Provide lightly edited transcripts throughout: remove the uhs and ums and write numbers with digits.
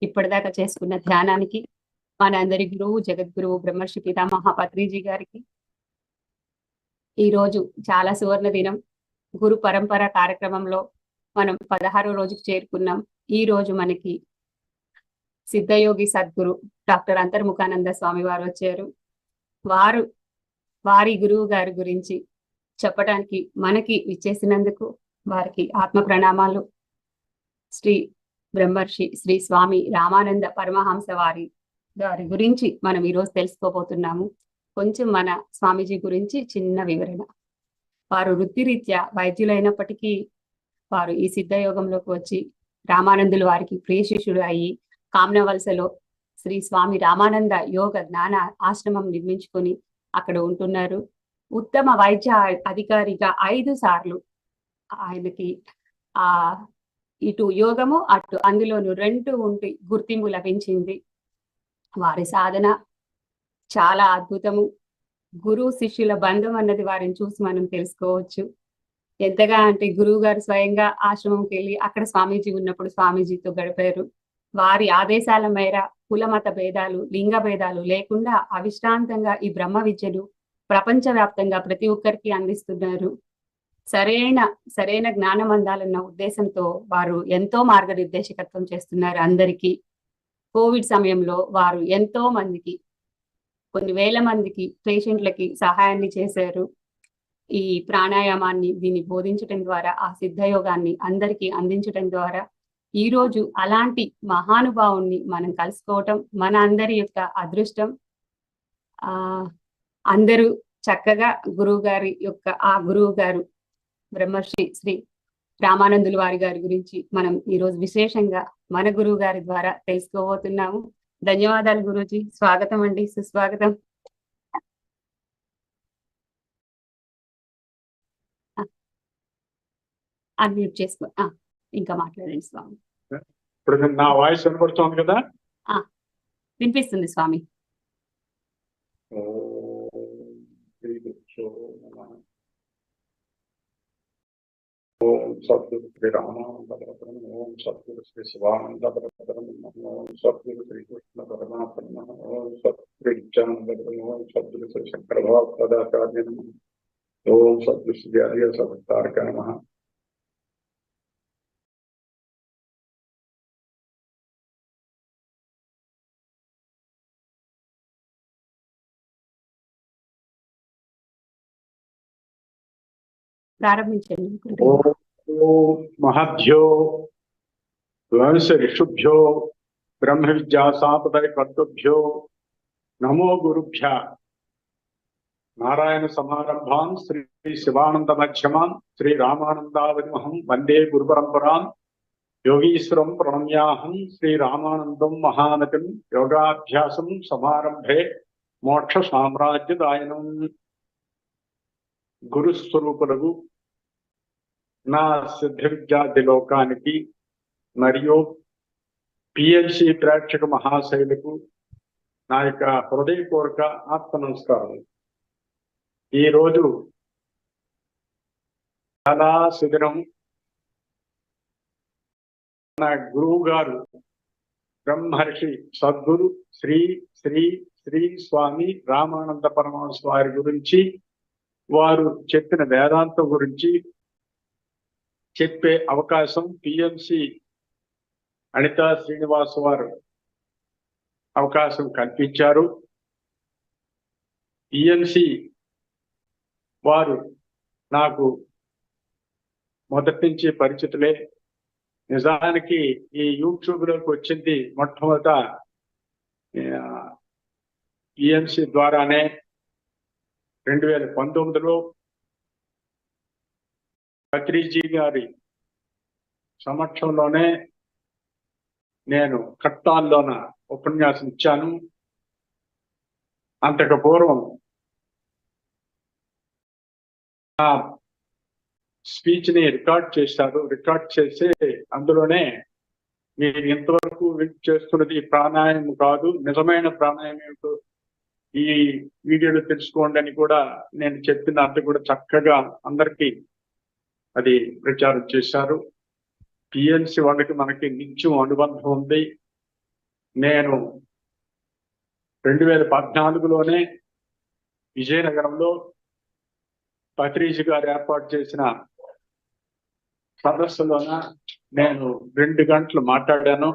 ఇప్పటిదాకా చేసుకున్న ధ్యానానికి మన అందరి గురువు జగద్గురువు బ్రహ్మర్షి పితామహ పత్రిజీ గారికి ఈ రోజు చాలా సువర్ణ దినం. గురు పరంపర కార్యక్రమంలో మనం 16వ రోజుకు చేరుకున్నాం. ఈ రోజు మనకి సిద్ధయోగి సద్గురు డాక్టర్ అంతర్ముఖానంద స్వామి వారు వచ్చారు. వారి గురువు గారి గురించి చెప్పడానికి మనకి ఇచ్చేసినందుకు వారికి ఆత్మ ప్రణామాలు. శ్రీ బ్రహ్మర్షి శ్రీ స్వామి రామానంద పరమహంస వారి గురించి మనం ఈరోజు తెలుసుకోబోతున్నాము. కొంచెం మన స్వామీజీ గురించి చిన్న వివరణ. వారు వృత్తిరీత్యా వైద్యులైనప్పటికీ వారు ఈ సిద్ధయోగంలోకి వచ్చి రామానందులు వారికి ప్రియ శిష్యుడు అయ్యి కామ్నవలసలో శ్రీ స్వామి రామానంద యోగ జ్ఞాన ఆశ్రమం నిర్మించుకొని అక్కడ ఉంటున్నారు. ఉత్తమ వైద్య అధికారిగా 5 సార్లు ఆయనకి ఇటు యోగము అటు అందులోను 2 ఉండి గుర్తింపు లభించింది. వారి సాధన చాలా అద్భుతము. గురువు శిష్యుల బంధం అన్నది వారిని చూసి మనం తెలుసుకోవచ్చు. ఎంతగా అంటే గురువు గారు స్వయంగా ఆశ్రమంకి వెళ్ళి అక్కడ స్వామీజీ ఉన్నప్పుడు స్వామీజీతో గడిపారు. వారి ఆదేశాల మేర కులమత భేదాలు లింగ భేదాలు లేకుండా అవిశ్రాంతంగా ఈ బ్రహ్మ విద్యను ప్రపంచవ్యాప్తంగా ప్రతి ఒక్కరికి అందిస్తున్నారు. సరైన జ్ఞానం అందాలన్న ఉద్దేశంతో వారు ఎంతో మార్గనిర్దేశకత్వం చేస్తున్నారు అందరికీ. కోవిడ్ సమయంలో వారు ఎంతో మందికి కొన్ని వేల మందికి పేషెంట్లకి సహాయాన్ని చేశారు. ఈ ప్రాణాయామాన్ని దీన్ని బోధించడం ద్వారా ఆ సిద్ధయోగాన్ని అందరికీ అందించడం ద్వారా ఈ రోజు అలాంటి మహానుభావుణ్ణి మనం కలుసుకోవటం మన అందరి యొక్క అదృష్టం. అందరూ చక్కగా గురువు గారు బ్రహ్మర్షి శ్రీ రామానందుల వారి గారి గురించి మనం ఈరోజు విశేషంగా మన గురువు గారి ద్వారా తెలుసుకోబోతున్నాము. ధన్యవాదాలు గురూజీ. స్వాగతం అండి, సుస్వాగతం. అన్మ్యూట్ చేసుకో, ఇంకా మాట్లాడండి స్వామి. ఇప్పుడు నా వాయిస్ వినపడుతోంది కదా? వినిపిస్తుంది స్వామి. ఓం సద్గురు శ్రీ రామానంద పరబ్రహ్మ, ఓం సద్గురు శ్రీ శివానంద పరబ్రహ్మ, ఓం సద్గురు శ్రీకృష్ణ పరమాత్మ, ఓం సద్గురు నిత్యానంద బ్రహ్మ, ఓం సద్గురు శ్రీ శంకర భగవత్పాదాచార్య నమః, ఓం సద్గురు శ్రీ ఆర్య సత్తారక నమః. ప్రారంభించండి. ఓం మహద్భ్యో వంశ ఋషుభ్యో బ్రహ్మ విద్యా సాంప్రదాయ కర్తృభ్యో నమో గురుభ్య. నారాయణ సమారంభాన్ శ్రీ శివానంద మధ్యమాన్ శ్రీ రామానందావతిమహం వందే గురు పరంపరాన్. యోగీశ్వరం ప్రణమ్యాహం శ్రీ రామానందం మహానతిం. యోగాభ్యాసం సమారంభే మోక్ష సామ్రాజ్యదాయనం. గురుస్వరూపులకు నా సిద్ధ విద్యార్థి లోకానికి మరియు పిఎల్సి ప్రేక్షక మహాశైలకు నా యొక్క హృదయపూర్వక ఆత్మ నమస్కారం. ఈరోజు చాలా సుదినం. నా గురువు గారు బ్రహ్మర్షి సద్గురు శ్రీ శ్రీ శ్రీ స్వామి రామానంద పరమహంస వారి గురించి, వారు చెప్పిన వేదాంతం గురించి చెప్పే అవకాశం పిఎంసి అనితా శ్రీనివాస్ వారు అవకాశం కల్పించారు. పిఎంసి వారు నాకు మొదటి నుంచి పరిచితులే. నిజానికి ఈ యూట్యూబ్లోకి వచ్చింది మొట్టమొదట పిఎంసి ద్వారానే. 2019లో పత్రిజీ గారి సమక్షంలోనే నేను కట్టాల్లోన ఉపన్యాసం ఇచ్చాను. అంతకు పూర్వం ఆ స్పీచ్ ని రికార్డ్ చేశారు. రికార్డ్ చేసి అందులోనే మీరు ఇంతవరకు చేస్తున్నది ప్రాణాయామం కాదు, నిజమైన ప్రాణాయామం ఏమిటో ఈ వీడియోలో తెలుసుకోండి అని కూడా నేను చెప్పిన అంత కూడా చక్కగా అందరికీ అది ప్రచారం చేశారు. పిఎల్సి వాళ్ళకి మనకి నిత్యం అనుబంధం ఉంది. నేను 2014లోనే విజయనగరంలో పత్రిజీ గారు ఏర్పాటు చేసిన సదస్సులోన నేను 2 గంటలు మాట్లాడాను.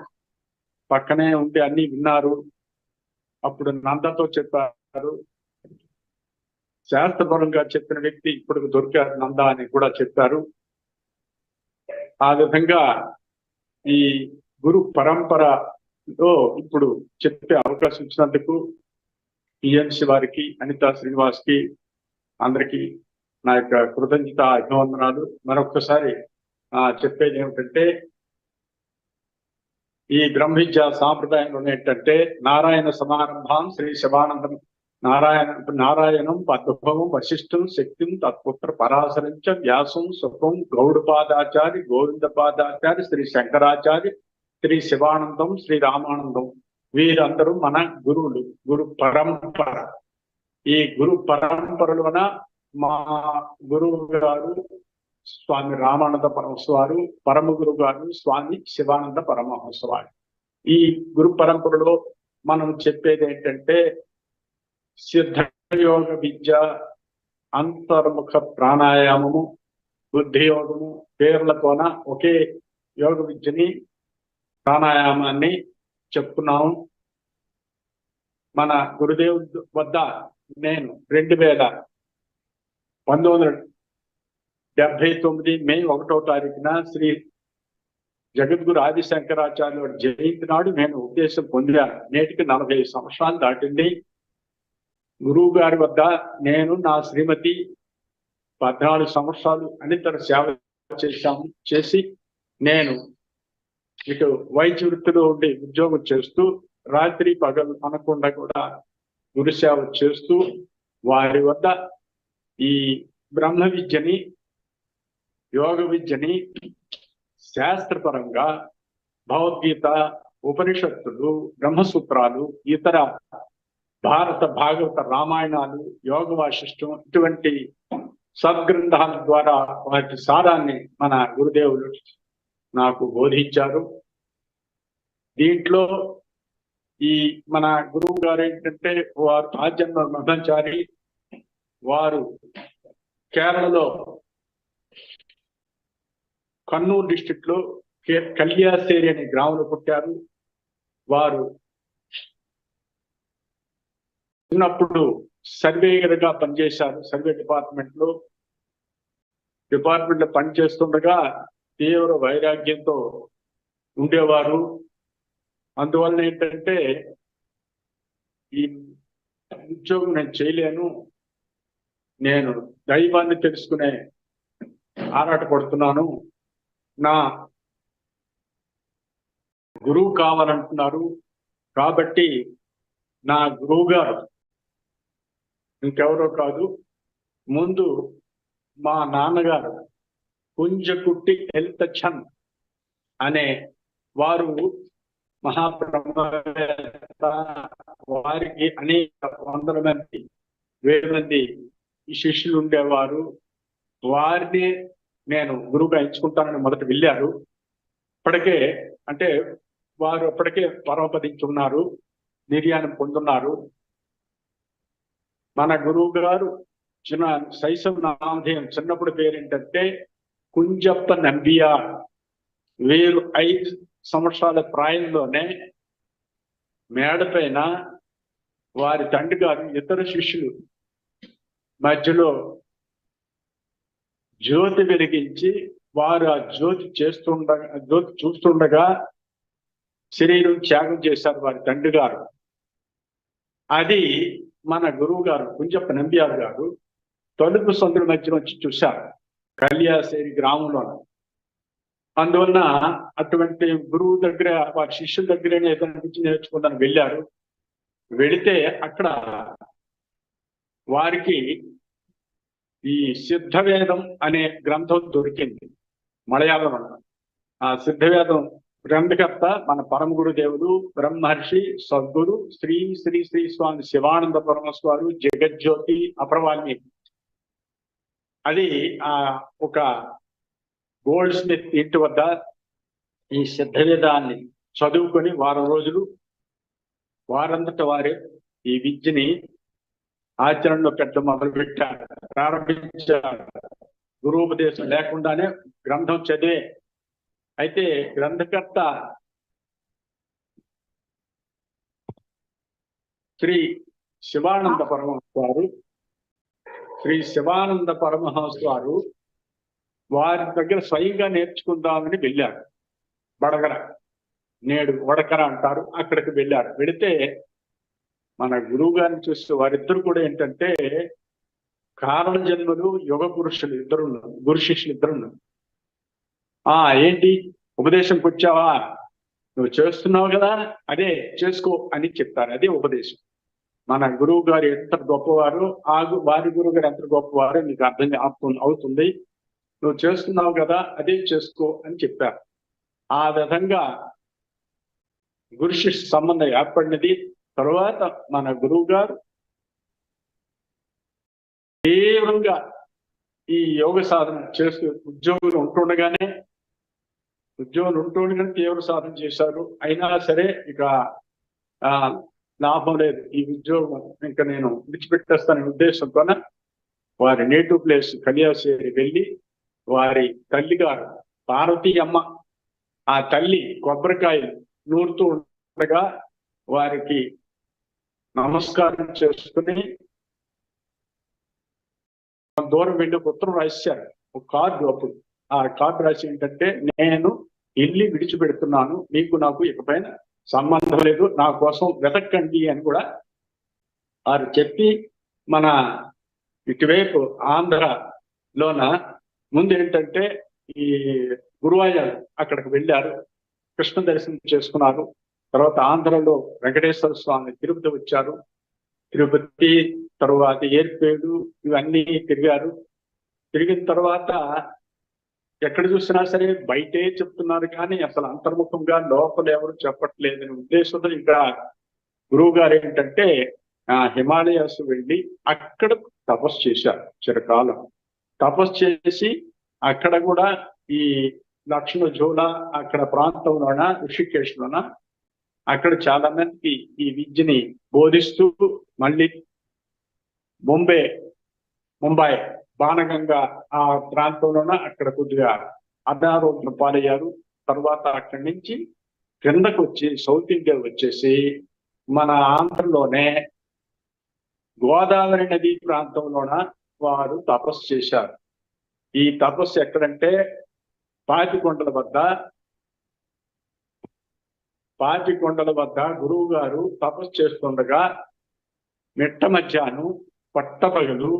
పక్కనే ఉండి అన్ని విన్నారు. అప్పుడు నందతో చెప్పారు, శాస్త్రపరంగా చెప్పిన వ్యక్తి ఇప్పుడు దొరికారు నంద అని కూడా చెప్పారు. ఆ విధంగా ఈ గురు పరంపరలో ఇప్పుడు చెప్పే అవకాశం ఇచ్చినందుకు టిఎన్సి వారికి, అనితా శ్రీనివాస్కి అందరికీ నా యొక్క కృతజ్ఞత అభివందనాలు. మరొకసారి చెప్పేది ఏమిటంటే, ఈ బ్రహ్మ విద్యా సాంప్రదాయంలో ఏంటంటే నారాయణ సమారంభం శ్రీ శివానందం నారాయణం పద్భవం వశిష్ఠం శక్తిం తత్పుత్ర పరాశరంచ వ్యాసం సుఖం గౌడపాదాచారి గోవిందపాదాచారి శ్రీ శంకరాచార్య శ్రీ శివానందం శ్రీ రామానందం వీరందరూ మన గురువులు. గురు పరంపర. ఈ గురు పరంపరలోన మా గురువు గారు స్వామి రామానంద పరమహంస వారు, పరమ గురువు గారు స్వామి శివానంద పరమహంస వారు. ఈ గురు పరంపరలో మనం చెప్పేది ఏంటంటే, సిద్ధయోగ విద్య, అంతర్ముఖ ప్రాణాయామము, బుద్ధి యోగము పేర్లతోన ఒకే యోగ విద్యని, ప్రాణాయామాన్ని చెప్తున్నాము. మన గురుదేవుడి వద్ద నేను 1979 మే 1వ తారీఖున శ్రీ జగద్గురు ఆదిశంకరాచార్యుల జయంతి నాడు నేను ఉపదేశం పొందాను. నేటికి 45 సంవత్సరాలు దాటింది. గురువు గారి వద్ద నేను, నా శ్రీమతి 14 సంవత్సరాలు అనితర సేవ చేసి నేను ఇటు వైద్య వృత్తిలో ఉండి ఉద్యోగం చేస్తూ రాత్రి పగలు అనకుండా కూడా గురు సేవ చేస్తూ వారి వద్ద ఈ బ్రహ్మ విద్యని, యోగ విద్యని శాస్త్రపరంగా భగవద్గీత, ఉపనిషత్తులు, బ్రహ్మసూత్రాలు, ఇతర భారత భాగవత రామాయణాలు, యోగ వాసిష్టం ఇటువంటి సద్గ్రంథాల ద్వారా వాటి సారాన్ని మన గురుదేవులు నాకు బోధించారు. దీంట్లో ఈ మన గురువు గారు ఏంటంటే, వారు ఆజన్మ బ్రహ్మచారి. వారు కేరళలో కన్నూరు డిస్ట్రిక్ట్ లో కల్యాసేరి అనే గ్రామంలో పుట్టారు. వారు ఉన్నప్పుడు సర్వేయర్ గా పనిచేశారు. సర్వే డిపార్ట్మెంట్ లో పనిచేస్తుండగా తీవ్ర వైరాగ్యంతో ఉండేవారు. అందువల్ల ఏంటంటే, ఈ ఉద్యోగం నేను చేయలేను, నేను దైవాన్ని తెలుసుకునే ఆరాటపడుతున్నాను, నా గురువు కావాలంటున్నారు, కాబట్టి నా గురువు గారు ఇంకెవరో కాదు, ముందు మా నాన్నగారు కుంజకుట్టి ఎల్తచన్ అనే వారు మహాబ్రహ్మవేత్త. వారికి అనేక వందల మంది, 1000 మంది శిష్యులు ఉండేవారు. వారిని నేను గురువుగా ఎంచుకుంటానని మొదట వెళ్ళారు. ఇప్పటికే అంటే వారు అప్పటికే పరమపదించున్నారు, నిర్యాణం పొందున్నారు. మన గురువు గారు శైశవ నామధేయం, చిన్నప్పుడు పేరేంటంటే కుంజప్ప నంబియార్. వీరు 5 సంవత్సరాల ప్రాయంలోనే మేడ పైన వారి తండ్రి గారు ఇతర శిష్యులు మధ్యలో జ్యోతి వెలిగించి, వారు ఆ జ్యోతి చూస్తుండగా శరీరం త్యాగం చేశారు వారి తండ్రి గారు. అది మన గురువు గారు కుంజప్ప నంబియార్ గారు తలుపు సందుల మధ్య వచ్చి చూశారు కళ్యాసేరి గ్రామంలో. అందువలన అటువంటి గురువు దగ్గర, వారి శిష్యుల దగ్గరనే ఏదైనా నుంచి నేర్చుకుంటాను వెళ్ళారు. వెళితే అక్కడ వారికి ఈ సిద్ధవేదం అనే గ్రంథం దొరికింది మలయాళంలో. ఆ సిద్ధవేదం గ్రంథకర్త మన పరమ గురుదేవుడు బ్రహ్మర్షి సద్గురు శ్రీ శ్రీ శ్రీ స్వామి శివానంద పరమహంస వారు, జగజ్యోతి అప్రవాల్మి. అది ఒక గోల్డ్ స్మిత్ ఇంటి వద్ద ఈ సిద్ధవేదాన్ని చదువుకొని వారం రోజులు వారంతట వారే ఈ విద్యని ఆచరణలో మొదలుపెట్టారు, ప్రారంభించారు. గురువుపదేశం లేకుండానే గ్రంథం చదివే. అయితే గ్రంథకర్త శ్రీ శివానంద పరమహంస వారు వారి దగ్గర స్వయంగా నేర్చుకుందామని వెళ్ళారు. వడకర అంటారు, అక్కడికి వెళ్ళారు. వెళితే మన గురువు గారిని చూస్తే వారిద్దరు కూడా ఏంటంటే కారణ జన్మలు, యుగ పురుషులు ఇద్దరు, గురు శిష్యులు ఇద్దరు. ఏంటి ఉపదేశంకి వచ్చావా, నువ్వు చేస్తున్నావు కదా, అదే చేసుకో అని చెప్తారు. అదే ఉపదేశం. మన గురువు గారు ఎంత గొప్పవారు, వారి గురువు గారు ఎంత గొప్పవారు నీకు అర్థం అవుతుంది. నువ్వు చేస్తున్నావు కదా, అదే చేసుకో అని చెప్పారు. ఆ విధంగా గురు శిష్య సంబంధం ఏర్పడినది. తరువాత మన గురువు గారు తీవ్రంగా ఈ యోగ సాధన చేస్తూ ఉద్యోగులు ఉంటుండగానే తీవ్ర సాధన చేశారు. అయినా సరే ఇక లాభం లేదు, ఈ ఉద్యోగం ఇంకా నేను విడిచిపెట్టేస్తాననే ఉద్దేశంతో వారి నేటివ్ ప్లేస్ కలియాసేరి వెళ్ళి వారి తల్లిగారు పార్వతీ అమ్మ, ఆ తల్లి కొబ్బరికాయలు నూరుతూ ఉండగా వారికి నమస్కారం చేసుకుని దూరం వెళ్ళి ఉత్తరం రాశారు, ఒక కార్డు. అప్పుడు ఆ కార్డు రాసి ఏంటంటే, నేను ఇల్లు విడిచిపెడుతున్నాను, నీకు నాకు ఇకపైన సంబంధం లేదు, నా కోసం వెతకండి అని కూడా వారు చెప్పి మన ఇటువైపు ఆంధ్రలోన ముందు ఏంటంటే ఈ గురువాయూర్ అక్కడికి వెళ్ళారు, కృష్ణ దర్శనం చేసుకున్నారు. తర్వాత ఆంధ్రలో వెంకటేశ్వర స్వామి తిరుపతి వచ్చారు. తిరుపతి తర్వాత ఏర్పేడు ఇవన్నీ తిరిగారు. తిరిగిన తర్వాత ఎక్కడ చూసినా సరే బయటే చెప్తున్నారు, కానీ అసలు అంతర్ముఖంగా లోపల ఎవరు చెప్పట్లేదని ఉద్దేశంతో ఇక్కడ గురువు గారు ఏంటంటే హిమాలయాస్ వెళ్ళి అక్కడ తపస్సు చేశారు. చిరకాలం తపస్సు చేసి అక్కడ కూడా ఈ లక్ష్మణ జోల అక్కడ ప్రాంతంలోన ఋషికేశ్లోన అక్కడ చాలా మందికి ఈ విద్యని బోధిస్తూ మళ్ళీ ముంబై బాణగంగా ఆ ప్రాంతంలోన అక్కడ కొద్దిగా అనారోగ్యం పాలయ్యారు. తర్వాత అక్కడి నుంచి కిందకు వచ్చి సౌత్ ఇండియా వచ్చేసి మన ఆంధ్రలోనే గోదావరి నది ప్రాంతంలోన వారు తపస్సు చేశారు. ఈ తపస్సు ఎక్కడంటే పాపికొండల వద్ద గురువు గారు తపస్సు చేస్తుండగా మిట్ట మధ్యాహ్నం పట్టపగలు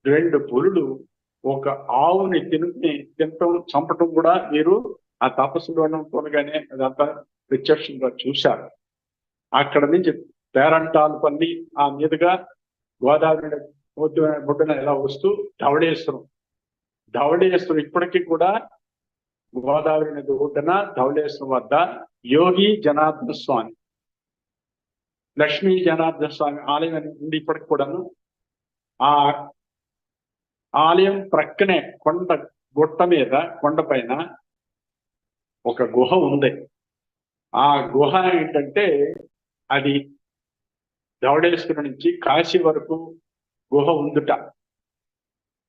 2 పులులు ఒక ఆవుని చంపటం కూడా మీరు ఆ తపస్సులోనే ఉండగానే అదంతా ప్రత్యక్షంగా చూశారు. అక్కడ నుంచి పేరంటాలపల్లి ఆ మీదుగా గోదావరి ఒడ్డున ఎలా వస్తూ ధవళేశ్వరం ఇప్పటికీ కూడా గోదావరి నది ఒడ్డున ధవళేశ్వరం వద్ద యోగి జనార్దన స్వామి, లక్ష్మీ జనార్దన స్వామి ఆలయం ఉంది ఇప్పటికి కూడాను. ఆ ఆలయం ప్రక్కనే కొండపైన ఒక గుహ ఉంది. ఆ గుహ ఏంటంటే అది ధవళేశ్వరం నుంచి కాశీ వరకు గుహ ఉందుట,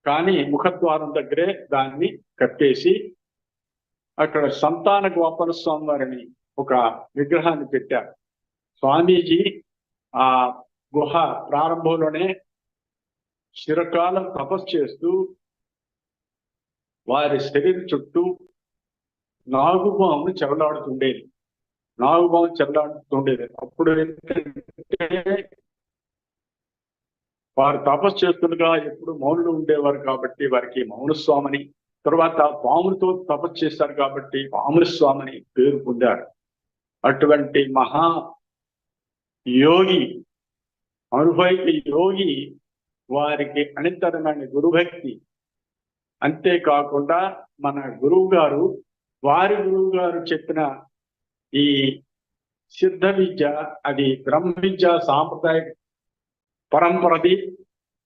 కానీ ముఖద్వారం దగ్గరే దాన్ని కట్టేసి అక్కడ సంతాన గోపాల స్వామి వారిని ఒక విగ్రహాన్ని పెట్టారు. స్వామీజీ ఆ గుహ ప్రారంభంలోనే చిరకాలం తపస్సు చేస్తూ వారి శరీరం చుట్టూ నాగుపాము చెరలాడుతుండేది. అప్పుడు ఏంటంటే వారు తపస్సు చేస్తుండగా ఎప్పుడు మౌనులు ఉండేవారు కాబట్టి వారికి మౌనస్వామిని, తర్వాత పాములతో తపస్సు చేశారు కాబట్టి పాములస్వామిని పేరు పొందారు. అటువంటి మహా యోగి, అనుభవిక యోగి, వారికి అనితరమైన గురుభక్తి. అంతేకాకుండా మన వారి గురువు గారు చెప్పిన ఈ సిద్ధ విద్య అది బ్రహ్మ విద్య సాంప్రదాయ పరంపరది,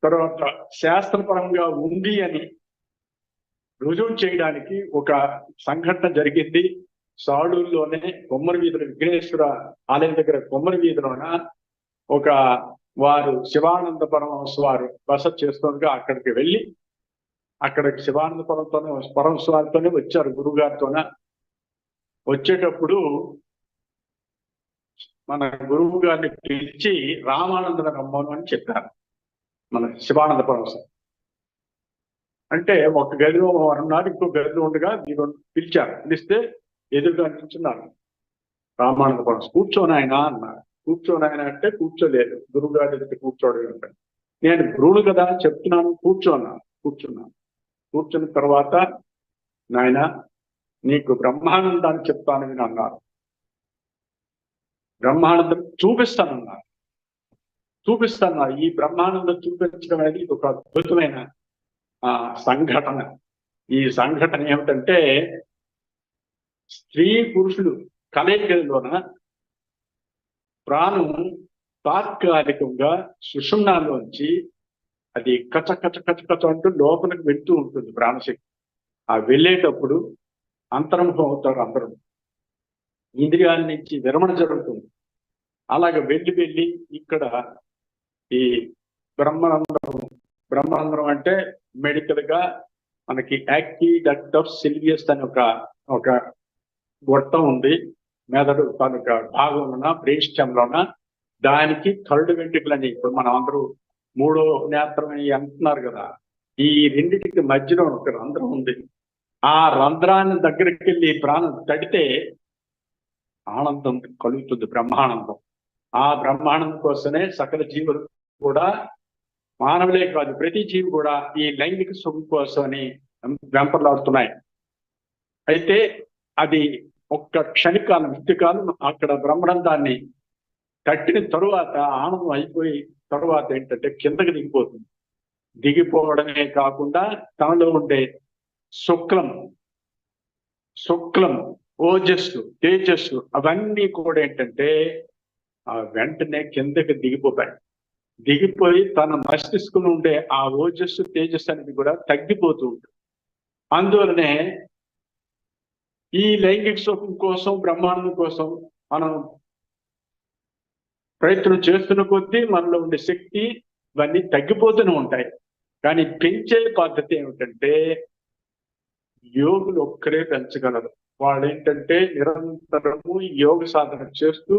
తర్వాత శాస్త్రపరంగా ఉంది అని రుజువు చేయడానికి ఒక సంఘటన జరిగింది. సాడూరులోనే కొమ్మరి వీధిలో విఘ్నేశ్వర ఆలయం దగ్గర కొమ్మరి వీధిలోన ఒక వారు శివానంద పరమహంస వారు బస చేస్తుండగా అక్కడికి వెళ్ళి అక్కడికి శివానంద పరమహంస వారితోనే వచ్చారు, గురువు గారితోన. వచ్చేటప్పుడు మన గురువు గారిని పిలిచి రామానంద రమ్మను అని చెప్పారు మన శివానంద పరమహంస. అంటే ఒక గదిలో ఉన్నారు, ఇంకో గదిలో ఉండగా మీరు పిలిచారు. పిలిస్తే ఎదురుగా నిల్చున్నారు రామానంద పరమహంస. కూర్చోని ఆయన అన్నారు. కూర్చోని ఆయన అంటే కూర్చోలేదు, గురువు గారి దగ్గర కూర్చోడు. నేను గురువులు కదా చెప్తున్నాను, కూర్చున్నాను. కూర్చున్న తర్వాత నాయన నీకు బ్రహ్మానందాన్ని చెప్తాను అని అన్నారు. బ్రహ్మానందం చూపిస్తాను. ఈ బ్రహ్మానందం చూపించడం అనేది ఇది ఒక అద్భుతమైన సంఘటన. ఈ సంఘటన ఏమిటంటే స్త్రీ పురుషులు కలయికలోన ప్రాణం తాత్కాలికంగా సుషుమ్నాలోంచి అది కచ కచ కచ కచ అంటూ లోపలికి వెళ్తూ ఉంటుంది ప్రాణశక్తి. ఆ వెళ్ళేటప్పుడు అంతర్ముఖం అవుతారు అందరూ, ఇంద్రియాల నుంచి విరమణ జరుగుతుంది. అలాగే వెళ్ళి ఇక్కడ ఈ బ్రహ్మానందం అంటే మెడికల్ గా మనకి యాక్టివ్ డక్ట్ ఆఫ్ సిల్వియస్ అని ఒక గొట్టం ఉంది మెదడు తాలూక భాగంలోన బ్రెయిన్ స్టెమ్ లోన. దానికి థర్డ్ వెంట్రికల్ అని ఇప్పుడు మనం అందరూ మూడో నేత్రం అని అంటున్నారు కదా, ఈ రెండింటికి మధ్యలో ఒక రంధ్రం ఉంది. ఆ రంధ్రాన్ని దగ్గరికి వెళ్ళి ప్రాణం తడితే ఆనందం కలుగుతుంది, బ్రహ్మానందం. ఆ బ్రహ్మానందం కోసమే సకల జీవులు కూడా, మానవులే కాదు ప్రతి జీవి కూడా ఈ లైంగిక సుఖం కోసమని వెంపర్లాడుతున్నాయి. అయితే అది ఒక్క క్షణికాలం మృత్యుకాలం అక్కడ బ్రహ్మానందాన్ని తట్టిన తరువాత ఆనందం అయిపోయి తరువాత ఏంటంటే కిందకి దిగిపోతుంది. దిగిపోవడమే కాకుండా తనలో ఉండే శుక్లం ఓజస్సు తేజస్సు అవన్నీ కూడా ఏంటంటే వెంటనే కిందకి దిగిపోయి తన మస్తిష్కంలో ఉండే ఆ ఓజస్సు తేజస్సు అనేది కూడా తగ్గిపోతూ ఉంటుంది. అందువలనే ఈ లైంగిక సుఖం కోసం బ్రహ్మాండం కోసం మనం ప్రయత్నం చేస్తున్న కొద్దీ మనలో ఉండే శక్తి ఇవన్నీ తగ్గిపోతూనే ఉంటాయి. కానీ పెంచే పద్ధతి ఏమిటంటే యోగులు ఒక్కరే పెంచగలరు. వాళ్ళు ఏంటంటే నిరంతరము యోగ సాధన చేస్తూ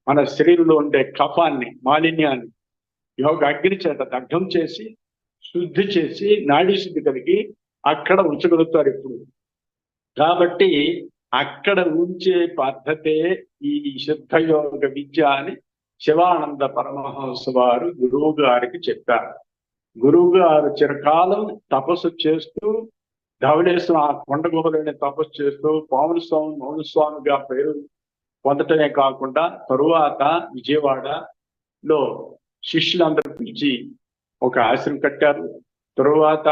మన శరీరంలో ఉండే కఫాన్ని, మాలిన్యాన్ని యోగ అగ్ని చేత దగ్ధం చేసి శుద్ధి చేసి నాడీ శుద్ధి కలిగి అక్కడ ఉంచగలుగుతారు ఎప్పుడు. కాబట్టి అక్కడ ఉంచే పద్ధతే ఈ సిద్ధయోగ విద్య అని శివానంద పరమహంస వారు గురువు గారికి చెప్పారు. గురువు గారు చిరకాలం తపస్సు చేస్తూ ధవళేశ్వరం ఆ కొండ గుహలోనే తపస్సు చేస్తూ మౌనస్వామిగా పేరు పొందటమే కాకుండా తరువాత విజయవాడలో శిష్యులందరూ పిలిచి ఒక ఆశ్రమం కట్టారు. తరువాత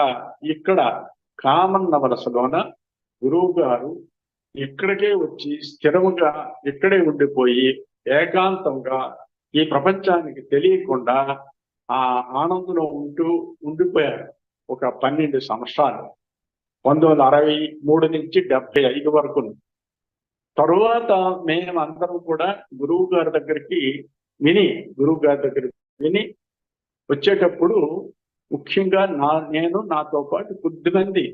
ఇక్కడ కామన్న వలసలోన గురువు గారు ఇక్కడికే వచ్చి స్థిరముగా ఇక్కడే ఉండిపోయి ఏకాంతంగా ఈ ప్రపంచానికి తెలియకుండా ఆ ఆనందంలో ఉండిపోయారు ఒక 12 సంవత్సరాలు, 1963 నుంచి 75 వరకు. తరువాత మేము అందరం కూడా గురువు గారి దగ్గరికి విని వచ్చేటప్పుడు ముఖ్యంగా నేను నాతో పాటు కొద్దిమంది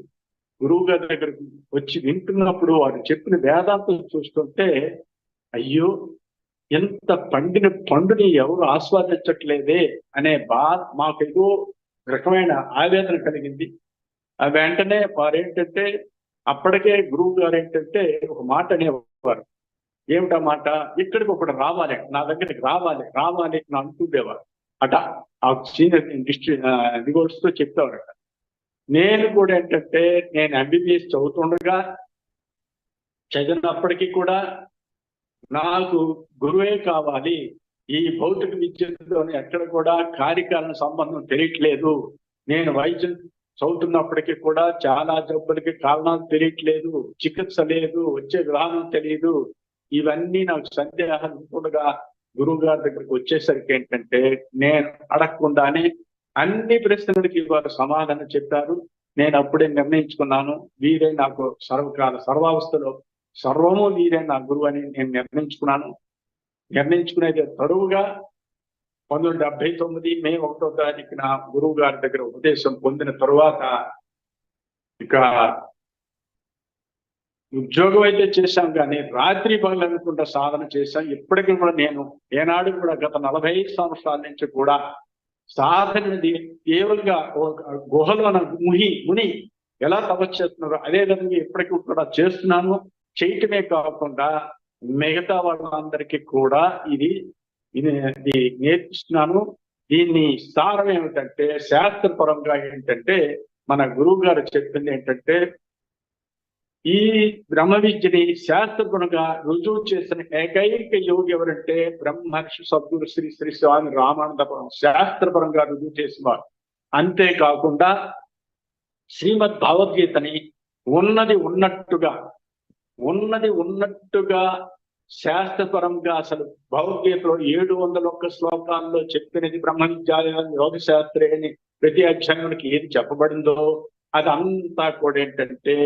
గురువు గారి దగ్గరికి వచ్చి వింటున్నప్పుడు వారు చెప్పిన వేదాంతం చూస్తుంటే అయ్యో ఎంత పండిన పండుని ఎవరు ఆస్వాదించట్లేదే అనే మాకు ఏదో రకమైన ఆవేదన కలిగింది. వెంటనే వారేంటంటే అప్పటికే గురువు గారు ఏంటంటే ఒక మాట అనేవారు. ఏమిటా మాట? ఇక్కడికి ఒకటి రావాలి, నా దగ్గరికి రావాలి అని అంటుండేవారు అట. ఆ సీనియర్ రిగోర్డ్స్ తో చెప్తావారట. నేను కూడా ఏంటంటే నేను MBBS చదివినప్పటికీ కూడా నాకు గురువే కావాలి, ఈ భౌతిక విద్యతోనే ఎక్కడ కూడా కార్యకారణ సంబంధం తెలియట్లేదు. నేను వైద్యం చదువుతున్నప్పటికీ కూడా చాలా జబ్బులకి కారణాలు తెలియట్లేదు, చికిత్స లేదు, వచ్చే విధానం తెలియదు. ఇవన్నీ నాకు సందేహాలు ఉండగా గురువు గారి దగ్గరికి వచ్చేసరికి ఏంటంటే నేను అడగకుండానే అన్ని ప్రశ్నలకి వారు సమాధానం చెప్పారు. నేను అప్పుడే నిర్ణయించుకున్నాను, వీరే నాకు సర్వావస్థలో సర్వము నీరే నా గురువు అని నేను నిర్ణయించుకున్నాను. నిర్ణయించుకునేది తరువుగా 1979 మే 1వ తారీఖున గురువు గారి దగ్గర ఉపదేశం పొందిన తరువాత ఇక ఉద్యోగం అయితే చేశాం, కానీ రాత్రి పగలు అనుకుంటా సాధన చేశాం. ఇప్పటికీ కూడా నేను ఏనాడు కూడా గత 45 సంవత్సరాల నుంచి కూడా సాధనది కేవలంగా గుహలోన ముని ఎలా తపస్సు చేస్తున్నారో అదే విధంగా ఇప్పటికీ కూడా చేస్తున్నాను. చేయటమే కాకుండా మిగతా వాళ్ళందరికీ కూడా ఇది నేర్పిస్తున్నాను. దీన్ని సారం ఏమిటంటే, శాస్త్రపరంగా ఏంటంటే మన గురువు గారు చెప్పింది ఏంటంటే, ఈ బ్రహ్మ విద్యని శాస్త్రపరంగా రుజువు చేసిన ఏకైక యోగి ఎవరంటే బ్రహ్మర్షి సద్గురు శ్రీ శ్రీ స్వామి రామానందపురం శాస్త్రపరంగా రుజువు చేసిన వారు. అంతేకాకుండా శ్రీమద్ భగవద్గీతని ఉన్నది ఉన్నట్టుగా శాస్త్రపరంగా అసలు భగవద్గీతలో 701 శ్లోకాల్లో చెప్పినది బ్రహ్మ విద్యా యోగ శాస్త్రే అని ప్రతి అధ్యాయానికి ఏది చెప్పబడిందో అదంతా కూడా ఏంటంటే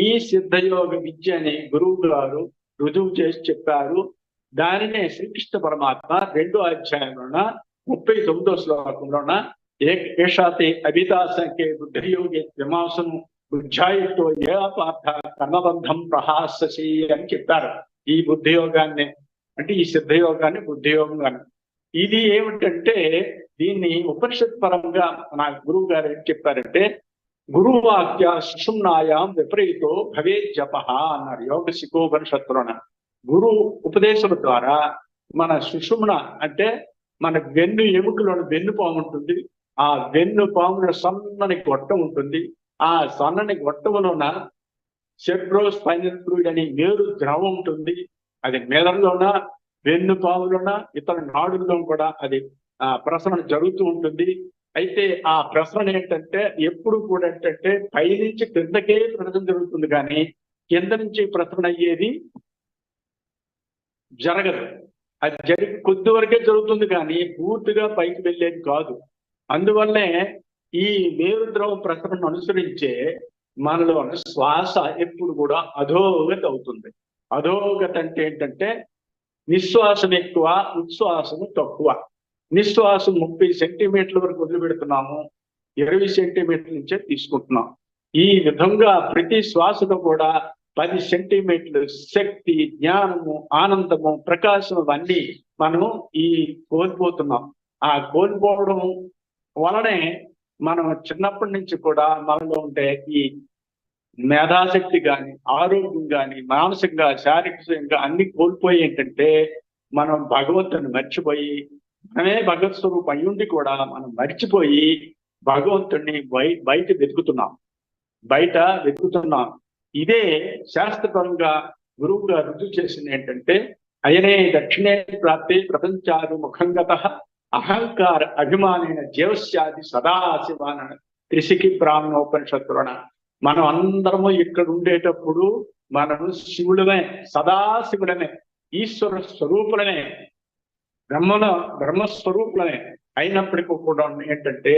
ఈ సిద్ధయోగ విద్య అని గురువు గారు రుజువు చేసి చెప్పారు. దానినే శ్రీకృష్ణ పరమాత్మ 2వ అధ్యాయంలోన 39వ శ్లోకంలోన ఏషాతే అభిదాసంకే బుద్ధియోగి విమాసను బుద్ధ్యాయుతో ఏ పార్థ కర్మబంధం ప్రహాససి అని చెప్పారు. ఈ బుద్ధియోగాన్ని అంటే ఈ సిద్ధయోగాన్ని బుద్ధియోగాన్ని ఇది ఏమిటంటే దీన్ని ఉపనిషత్ పరంగా నా గురువు గారు ఏం చెప్పారంటే, గురువాక్య సుషుమ్నాయాం విపరీతో భవే జప అన్నారు యోగ శిఖోపనిషత్తులోన. గురు ఉపదేశం ద్వారా మన సుషుమ్న అంటే మన వెన్ను ఎముకలోని వెన్ను పాము ఉంటుంది. ఆ వెన్ను పాములో సన్నని గొట్టం ఉంటుంది. ఆ సన్నని గొట్టములోన సెబ్రోస్పైనల్ ఫ్లూయిడ్ అని మేరు ద్రవం ఉంటుంది. అది మెదడులోన వెన్ను పాములోన ఇతర నాడుల్లో కూడా అది ప్రసరణ జరుగుతూ ఉంటుంది. అయితే ఆ ప్రసరణ ఏంటంటే ఎప్పుడు కూడా ఏంటంటే పైనుంచి కిందకే ప్రసరణ జరుగుతుంది, కానీ కింద నుంచి ప్రసరణ అయ్యేది జరగదు. అది జరిగి కొద్ది వరకే జరుగుతుంది, కానీ పూర్తిగా పైకి వెళ్ళేది కాదు. అందువల్లే ఈ మేరు ద్రవ ప్రసరణను అనుసరించే మనలో శ్వాస ఎప్పుడు కూడా అధోగతి అవుతుంది. అధోగతి అంటే ఏంటంటే నిశ్వాసం ఎక్కువ, ఉచ్ఛ్వాసము తక్కువ. నిశ్వాసం 30 సెంటీమీటర్ల వరకు వదిలిపెడుతున్నాము, 20 సెంటీమీటర్ల నుంచే తీసుకుంటున్నాం. ఈ విధంగా ప్రతి శ్వాసలో కూడా 10 సెంటీమీటర్లు శక్తి, జ్ఞానము, ఆనందము, ప్రకాశం అన్నీ మనము కోల్పోతున్నాం. ఆ కోల్పోవడం వలనే మనం చిన్నప్పటి నుంచి కూడా మనలో ఉండే ఈ మేధాశక్తి కానీ, ఆరోగ్యం కానీ, మానసికంగా, శారీరకంగా అన్ని కోల్పోయి ఏంటంటే మనం భగవంతుని మర్చిపోయి, మనమే భగవత్ స్వరూపం అయ్యుండి కూడా మనం మర్చిపోయి భగవంతుడిని బయట వెతుకుతున్నాం. ఇదే శాస్త్రపరంగా గురువుగా రుజువు చేసింది ఏంటంటే, అయనే దక్షిణే ప్రాప్తే ప్రపంచాది ముఖంగత అహంకార అభిమానైన జీవస్యాది సదాశివాన త్రిశిఖి బ్రాహ్మణోపనిషత్తులోన. మనం అందరము ఇక్కడ ఉండేటప్పుడు మనము శివుడమే, సదాశివుడమే, ఈశ్వర స్వరూపులనే, బ్రహ్మస్వరూపులనే అయినప్పటికీ కూడా ఏంటంటే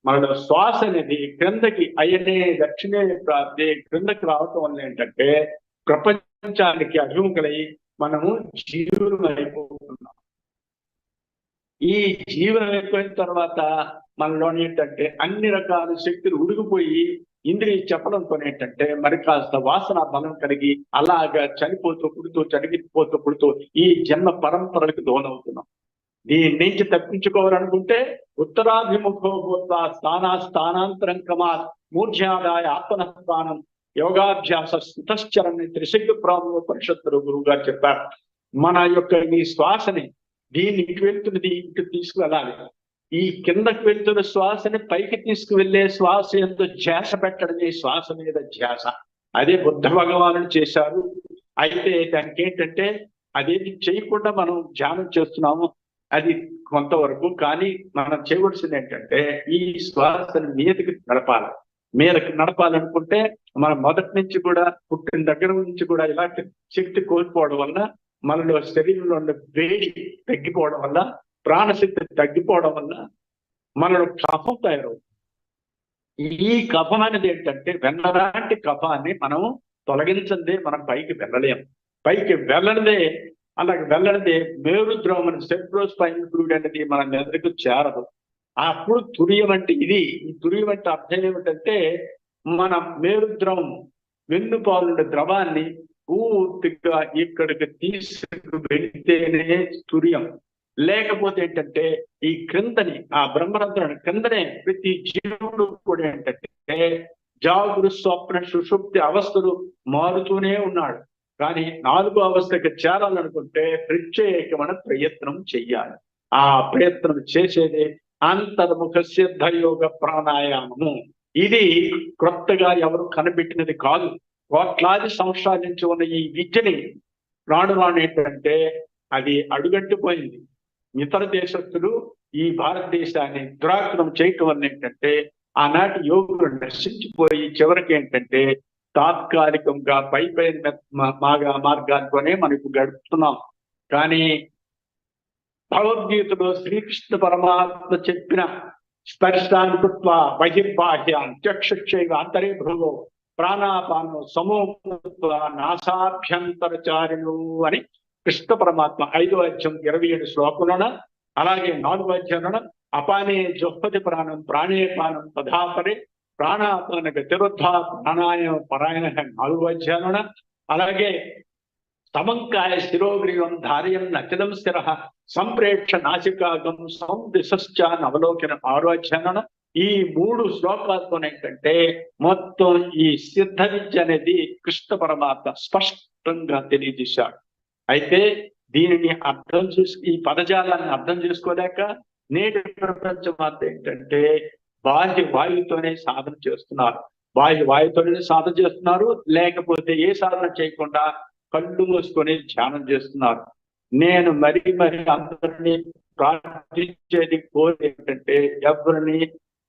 మనలో శ్వాస అనేది క్రిందకి అయనే దక్షిణే ప్రాప్తి క్రిందకి రావటం వల్ల ఏంటంటే ప్రపంచానికి అభిముఖులై మనము జీవులం అయిపోతున్నాం. ఈ జీవనం అయిపోయిన తర్వాత మనలో ఏంటంటే అన్ని రకాల శక్తులు ఉడిగిపోయి ఇంద్రియ చెప్పడంతో ఏంటంటే మరి కాస్త వాసన బలం కలిగి అలాగా చనిపోతూ పుడుతూ ఈ జన్మ పరంపరలకు దోనవుతున్నాం. దీని నుంచి తప్పించుకోవాలనుకుంటే ఉత్తరాభిముఖో భూత్వా స్థానాంతరం క్రమాత్ మూర్ధ్యాదాయ ఆత్మనస్థానం యోగాభ్యాస స్థితశ్చరణి త్రిశక్తి బ్రాహ్మణోపనిషత్తులు గురువు గారు చెప్పారు. మన యొక్క ఈ శ్వాసని దీన్ని ఇటు వెళ్తున్నది ఇటు తీసుకువెళ్ళాలి. ఈ కిందకు వెళ్తున్న శ్వాసని పైకి తీసుకువెళ్లే శ్వాస ఎంతో ధ్యాస పెట్టడం, ఈ శ్వాస మీద ధ్యాస. అదే బుద్ధ భగవానుడు చేశారు. అయితే దానికి ఏంటంటే అదేది చేయకుండా మనం ధ్యానం చేస్తున్నాము, అది కొంతవరకు. కానీ మనం చేయవలసింది ఏంటంటే ఈ శ్వాసను మీదకి నడపాలనుకుంటే మనం మొదటి నుంచి కూడా పుట్టిన దగ్గర నుంచి కూడా ఇలాంటి శక్తి కోల్పోవడం వల్ల మనలో శరీరంలో ఉన్న వేడి తగ్గిపోవడం వల్ల, ప్రాణశక్తి తగ్గిపోవడం వల్ల మనలో కఫం తయారవుతుంది. ఈ కఫం అనేది ఏంటంటే వెన్నలాంటి కఫాన్ని మనం తొలగించందే మనం పైకి వెళ్ళలేం. పైకి వెళ్ళనిదే అలాగే వెళ్ళనిదే మేరుద్రవం అని సెబ్రోస్పైనల్ ఫ్లూయిడ్ అనేది మన మెదడుకు చేరదు. అప్పుడు తురియం అంటే ఇది. ఈ తురియం అంటే అర్థం ఏమిటంటే మన మేరుద్రవం వెన్నుపాలుండే ద్రవాన్ని పూర్తిగా ఇక్కడికి తీసుకు వెళితేనే తురియం. లేకపోతే ఏంటంటే ఈ క్రిందని ఆ బ్రహ్మరంధ్రం క్రిందనే ప్రతి జీవుడు కూడా ఏంటంటే జాగృత స్వప్న సుషుప్తి అవస్థలు మారుతూనే ఉన్నాడు. కానీ 4వ అవస్థకి చేరాలనుకుంటే ప్రత్యేకమైన ప్రయత్నం చెయ్యాలి. ఆ ప్రయత్నం చేసేది అంతర్ముఖ సిద్ధయోగ ప్రాణాయామము. ఇది క్రొత్తగా ఎవరు కనిపెట్టినది కాదు. కోట్లాది సంవత్సరాల నుంచి ఉన్న ఈ విద్యని రాను రాను ఏంటంటే అది అడుగంటిపోయింది. ఇతర దేశస్తులు ఈ భారతదేశాన్ని దురాక్రమం చేయటం వల్ల ఏంటంటే ఆనాటి యోగులు నశించిపోయి చివరికి ఏంటంటే తాత్కాలికంగా పై మార్గాలతోనే మనకు గడుపుతున్నాం. కానీ భగవద్గీతలో శ్రీకృష్ణ పరమాత్మ చెప్పిన స్పర్శానుకృత్వ బహిర్బాహ్య అంత్యక్షైవ అంతరే భృగో ప్రాణాపానం సమూహ నాసాభ్యంతరచారిణు అని కృష్ణ పరమాత్మ 5వ అధ్యాయం 27 శ్లోకంలోన, అలాగే 4వ అధ్యాయంలోన అపానే జొప్పతి ప్రాణం ప్రాణేపానం పదాపరే ప్రాణాపాన గతిరుద్ధ ప్రాణాయామ పరాయణ 4వ అధ్యాయంలోన, అలాగే సమంకాయ శిరోగ్రీవం ధారయం నచలం స్థిర సంప్రేక్ష నాసికాగం సందిశ్చ అవలోకన 6వ అధ్యాయంలోన ఈ 3 శ్లోకాలతో ఏంటంటే మొత్తం ఈ సిద్ధ విద్య అనేది కృష్ణ పరమాత్మ స్పష్టంగా తెలియజేశాడు. అయితే దీనిని అర్థం ఈ పదజాలాన్ని అర్థం చేసుకోలేక నేటి ప్రపంచం అంతా ఏంటంటే బాహ్య వాయువుతోనే సాధన చేస్తున్నారు. బాహ్య వాయువుతోనే సాధన చేస్తున్నారు, లేకపోతే ఏ సాధన చేయకుండా కళ్ళు మూసుకొని ధ్యానం చేస్తున్నారు. నేను మరి అందరినీ ప్రార్థించేది కోరి ఏంటంటే ఎవరిని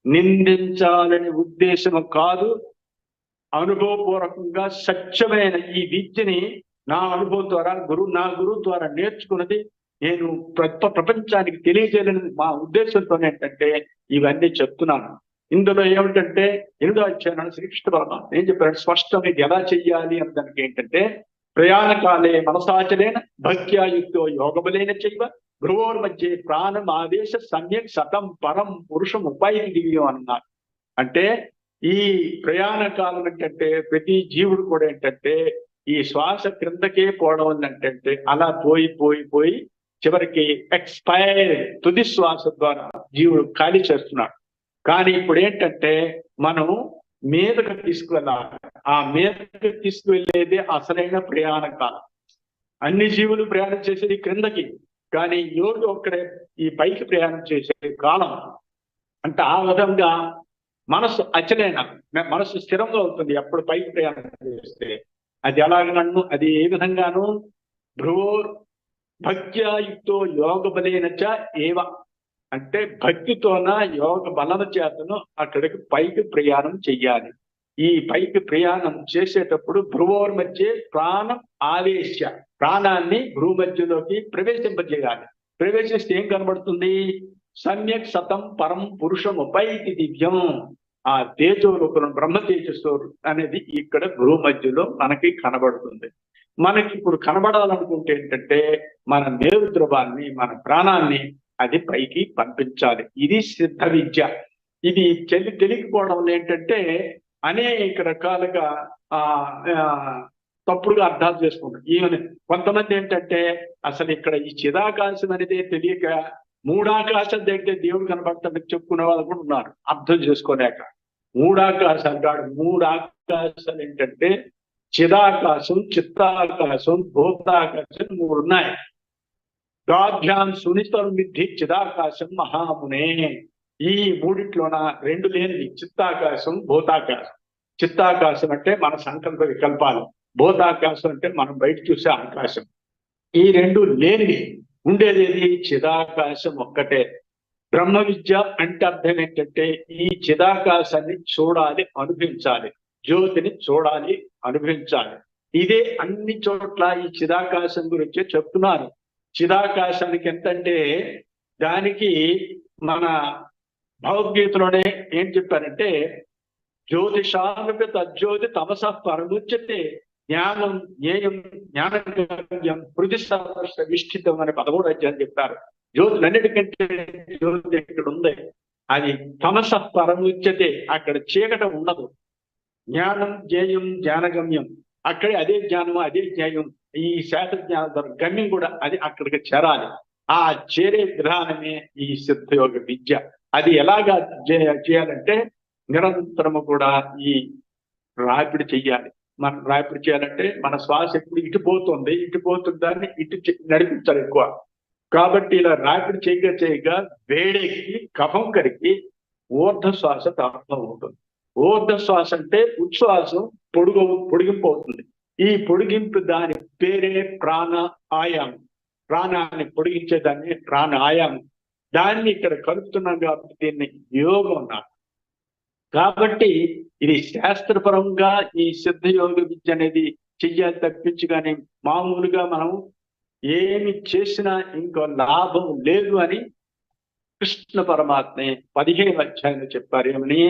నిందించాలని ఉద్దేశం కాదు. అనుభవపూర్వకంగా సత్యమైన ఈ విద్యని నా అనుభవం ద్వారా నా గురువు ద్వారా నేర్చుకున్నది నేను ప్రపంచానికి తెలియజేయాలని మా ఉద్దేశంతో ఏంటంటే ఇవన్నీ చెప్తున్నాను. ఇందులో ఏమిటంటే 8వ అధ్యాయం శ్రీకృష్ణ పరమాత్మ ఏం చెప్పారు స్పష్టం ఇది ఎలా చెయ్యాలి అని దానికి ఏంటంటే ప్రయాణకాలే మనసాచలేన భక్త్యాయుక్తో యోగబలేన చేయవ భ్రువోర్ మధ్య ప్రాణం ఆవేశ సమ్యక్ సతం పరం పురుషం ఉపాయం దివ్యం అన్నారు. అంటే ఈ ప్రయాణ కాలం ఏంటంటే ప్రతి జీవుడు కూడా ఏంటంటే ఈ శ్వాస క్రిందకే పోవడం ఏంటంటే అలా పోయి చివరికి ఎక్స్పైర్ తుది శ్వాస ద్వారా జీవుడు ఖాళీ చేస్తున్నాడు. కానీ ఇప్పుడు ఏంటంటే మనం మీదకు తీసుకువెళ్ళాలి. ఆ మీదకు తీసుకువెళ్ళేది అసలైన ప్రయాణ కాలం. అన్ని జీవులు ప్రయాణం చేసేది క్రిందకి, కానీ యోగి ఒక్కడే ఈ పైకి ప్రయాణం చేసే కాలం. అంటే ఆ విధంగా మనసు అచలైన మనసు స్థిరంగా ఉంటుంది ఎప్పుడు పైకి ప్రయాణం చేస్తే. అది ఎలాగనన్ను అది ఏ విధంగాను భ్రువోర్ భక్త్యాయుక్తో యోగ బలేనచ ఏవ అంటే భక్తితోన యోగ బలన చేతను అక్కడికి పైకి ప్రయాణం చెయ్యాలి. ఈ పైకి ప్రయాణం చేసేటప్పుడు భ్రువోర్ మధ్య ప్రాణం ఆవేశ ప్రాణాన్ని భ్రూ మధ్యలోకి ప్రవేశింపజేయాలి. ప్రవేశిస్తే ఏం కనబడుతుంది సమ్యక్ సతం పరం పురుషం ఉపైతి దివ్యం. ఆ తేజోరూపం బ్రహ్మ తేజస్సు అనేది ఇక్కడ భ్రూ మధ్యలో మనకి కనబడుతుంది. మనకి ఇప్పుడు కనబడాలనుకుంటే ఏంటంటే మన మేరు ద్రవాన్ని మన ప్రాణాన్ని అది పైకి పంపించాలి. ఇది సిద్ధ విద్య. ఇది తెలియకపోవడం వల్ల ఏంటంటే అనేక రకాలుగా తప్పుడుగా అర్థాలు చేసుకుంటారు. ఈవెన్ కొంతమంది ఏంటంటే అసలు ఇక్కడ ఈ చిదాకాశం అనేది తెలియక 3 ఆకాశం దగ్గర దేవుడు కనబడతాడని చెప్పుకునే వాళ్ళు కూడా ఉన్నారు అర్థం చేసుకోలేక. 3 ఆకాశాలు కాదు, 3 ఆకాశాలు ఏంటంటే చిదాకాశం, చిత్తాకాశం, భూతాకాశం 3 ఉన్నాయి. గాభ్యాం సునితం విద్ధి చిదాకాశం మహామునే. ఈ 3 2 లేనిది చిత్తాకాశం, భూతాకాశం. చిత్తాకాశం అంటే మన సంకల్ప వికల్పాలు, భూతాకాశం అంటే మనం బయట చూసే ఆకాశం. ఈ 2 లేనిది ఉండేది ఏది చిదాకాశం ఒక్కటే. బ్రహ్మ విద్య అంటే అర్థం ఏంటంటే ఈ చిదాకాశాన్ని చూడాలి, అనుభవించాలి, జ్యోతిని చూడాలి, అనుభవించాలి. ఇదే అన్ని చోట్ల ఈ చిదాకాశం గురించే చెప్తున్నారు. చిదాకాశానికి ఎంతంటే దానికి మన భగవద్గీతలోనే ఏం చెప్పారంటే జ్యోతిషానుపి తజ్జ్యోతి తమస పరముచ్యతే జ్ఞానం జ్ఞేయం జ్ఞానం హృది సహస్ర విష్ఠితం అని 13వ అధ్యాయం చెప్తారు. జ్యోతులన్నిటికంటే జ్యోతి ఇక్కడ ఉంది, అది తమస పరముచ్యతే, అక్కడ చీకట ఉండదు. జ్ఞానం జ్ఞేయం జ్ఞానగమ్యం, అక్కడే అదే జ్ఞానం అదే జ్ఞేయం, ఈ శాత జ్ఞాన గమ్యం కూడా అది అక్కడికి చేరాలి. ఆ చేరే విధానమే ఈ సిద్ధయోగ విద్య. అది ఎలాగా చేయాలంటే నిరంతరము కూడా ఈ రాపిడి చెయ్యాలి. మనం రాపిడి చేయాలంటే మన శ్వాస ఎప్పుడు ఇటు పోతుందాన్ని ఇటు నడిపించాలి ఎక్కువ. కాబట్టి ఇలా రాపిడి చేయగా వేడెక్కి కఫం కరిగి ఊర్ధ శ్వాస ప్రారంభం అవుతుంది. ఊర్ధ శ్వాస అంటే ఉచ్ఛ్వాసం పొడిగింపు అవుతుంది. ఈ పొడిగింపు దాని పేరే ప్రాణాయామం. ప్రాణాన్ని పొడిగించేదాన్ని ప్రాణాయామం. దాన్ని ఇక్కడ కలుపుతున్నాం కాబట్టి దీన్ని యోగం అన్నారు. కాబట్టి ఇది శాస్త్రపరంగా ఈ సిద్ధయోగ విద్య అనేది చెయ్యాలి తప్పించి కానీ మామూలుగా మనం ఏమి చేసినా ఇంకో లాభం లేదు అని కృష్ణ పరమాత్మే 15వ అధ్యాయంలో చెప్పారు. ఏమని?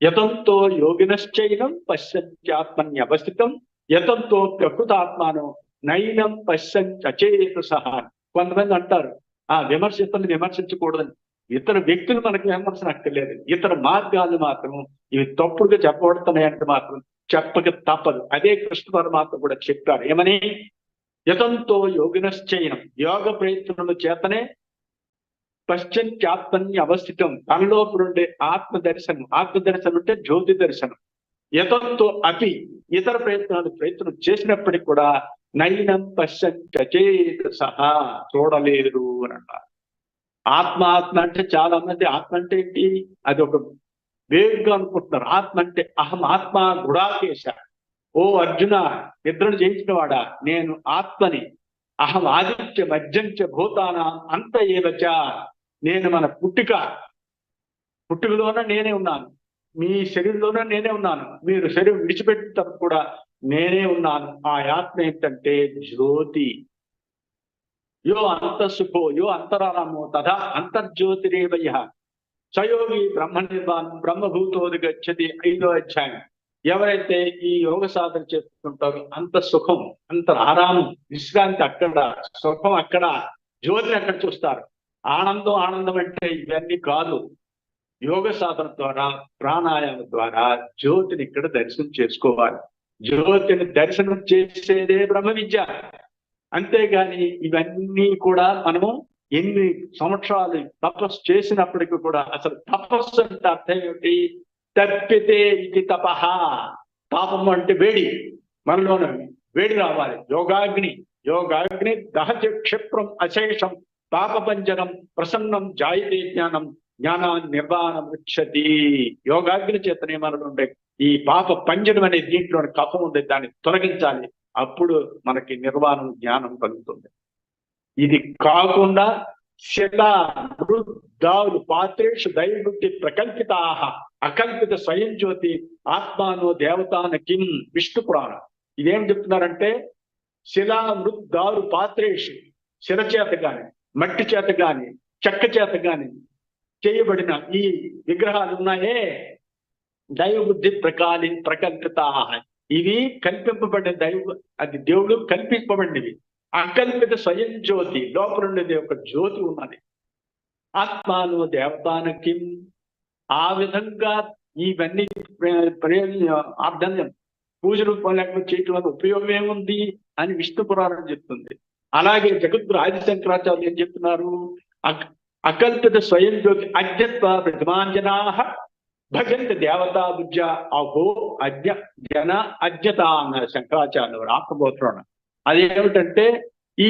యతంతో యోగినశ్చైనం పశ్యంత్యాత్మన్యవస్థితం యతంతో ప్రకృతాత్మానం నైనం పశ్యంచేత సహా. కొంతమంది అంటారు విమర్శితని విమర్శించకూడదని. ఇతర వ్యక్తులు మనకి విమర్శన అక్కర్లేదు, ఇతర మార్గాలు మాత్రం ఇవి తప్పుడుగా చెప్పబడుతున్నాయంటే మాత్రం చెప్పక తప్పదు. అదే కృష్ణ పరమాత్మ కూడా చెప్పారు. ఏమని? యతంతో యోగినశ్చైనం, యోగ ప్రయత్నము చేతనే పశ్చంత్యాత్మని అవస్థితం, తనలోపు ఉండే ఆత్మదర్శనం. ఆత్మదర్శనం అంటే జ్యోతి దర్శనం. యతంతో అపి, ఇతర ప్రయత్నం చేసినప్పటికీ కూడా నైనం పశ్చంచేత సహా, చూడలేరు అని అన్నారు. ఆత్మ అంటే చాలా మంది ఆత్మ అంటే ఏంటి, అది ఒక వేరుగా అనుకుంటున్నారు. ఆత్మ అంటే అహం ఆత్మ గుడాకేశ. ఓ అర్జున, నిద్రను జయించిన వాడా, నేను ఆత్మని. అహం ఆదిత్య మధ్యంచ భూతానా అంత ఏవచ, నేను మన పుట్టుకలోనే నేనే ఉన్నాను, మీ శరీరంలోనే నేనే ఉన్నాను, మీరు శరీరం విడిచిపెట్టిన కూడా నేనే ఉన్నాను. ఆ ఆత్మ ఏంటంటే జ్యోతి. యో అంతఃసుఖో యో అంతరారామో తథా అంతర్జ్యోతిరేవయ సయోగి బ్రహ్మ నిర్వాణం బ్రహ్మభూతోది గచ్చతి. 5వ అధ్యాయం. ఎవరైతే ఈ యోగ సాధన చేస్తుంటారో అంత సుఖం, అంత ఆరామం, విశ్రాంతి అక్కడ, సుఖం అక్కడ, జ్యోతిని అక్కడ చూస్తారు. ఆనందం అంటే ఇవన్నీ కాదు. యోగ సాధన ద్వారా, ప్రాణాయామం ద్వారా జ్యోతిని ఇక్కడ దర్శనం చేసుకోవాలి. జ్యోతిని దర్శనం చేసేదే బ్రహ్మ విద్య. అంతేగాని ఇవన్నీ కూడా మనము ఎన్ని సంవత్సరాలు తపస్సు చేసినప్పటికీ కూడా, అసలు తపస్సు అంటే అర్థం ఏమిటి? తప్పితే ఇది తపహ. తాపం అంటే వేడి, మనలోన వేడి రావాలి. యోగాగ్ని దహజ క్షిప్రం అశేషం పాపభంజనం ప్రసన్నం జాయితే జ్ఞానాన్ని నిర్వాణం వృక్షతి. యోగాగ్ని చేతనే మనలో ఉండే ఈ పాప పంజనం అనే దీంట్లోని కఫం ఉంది, దాన్ని తొలగించాలి. అప్పుడు మనకి నిర్వాణం, జ్ఞానం కలుగుతుంది. ఇది కాకుండా శిల మృద్దాలు పాత్రేషు దైవృత్తి ప్రకల్పితా అకల్పిత స్వయం జ్యోతి ఆత్మానో దేవతాన కిం. విష్ణు పురాణం ఇదేం చెప్తున్నారంటే, శిలా మృద్దారు పాత్రేషు, శిల చేత గాని, మట్టి చేత గాని, చెక్క చేత గాని చేయబడిన ఈ విగ్రహాలు ఉన్నాయే, దైవబుద్ధి ప్రకల్పిత. ఇవి కల్పింపబడిన అది దేవుడు కల్పింపబడినవి. అకల్పిత స్వయం జ్యోతి, లోపల ఉండేది ఒక జ్యోతి ఉన్నది. ఆత్మాను దేవతానకి. ఆ విధంగా ఇవన్నీ అర్థం పూజలు లేకపోతే చేయటం వల్ల ఉపయోగం ఏముంది అని విష్ణు పురాణం చెప్తుంది. అలాగే జగద్గురు ఆదిశంకరాచార్యులు ఏం చెప్తున్నారు? అకల్పిత స్వయం జ్యోతి అజ్ఞత్వ ప్రతిమాంజనా భజంత దేవతా బుజ్జ అహో అజ్ఞత అన్నారు శంకరాచార్యులు ఆత్మబోధన. అదేమిటంటే ఈ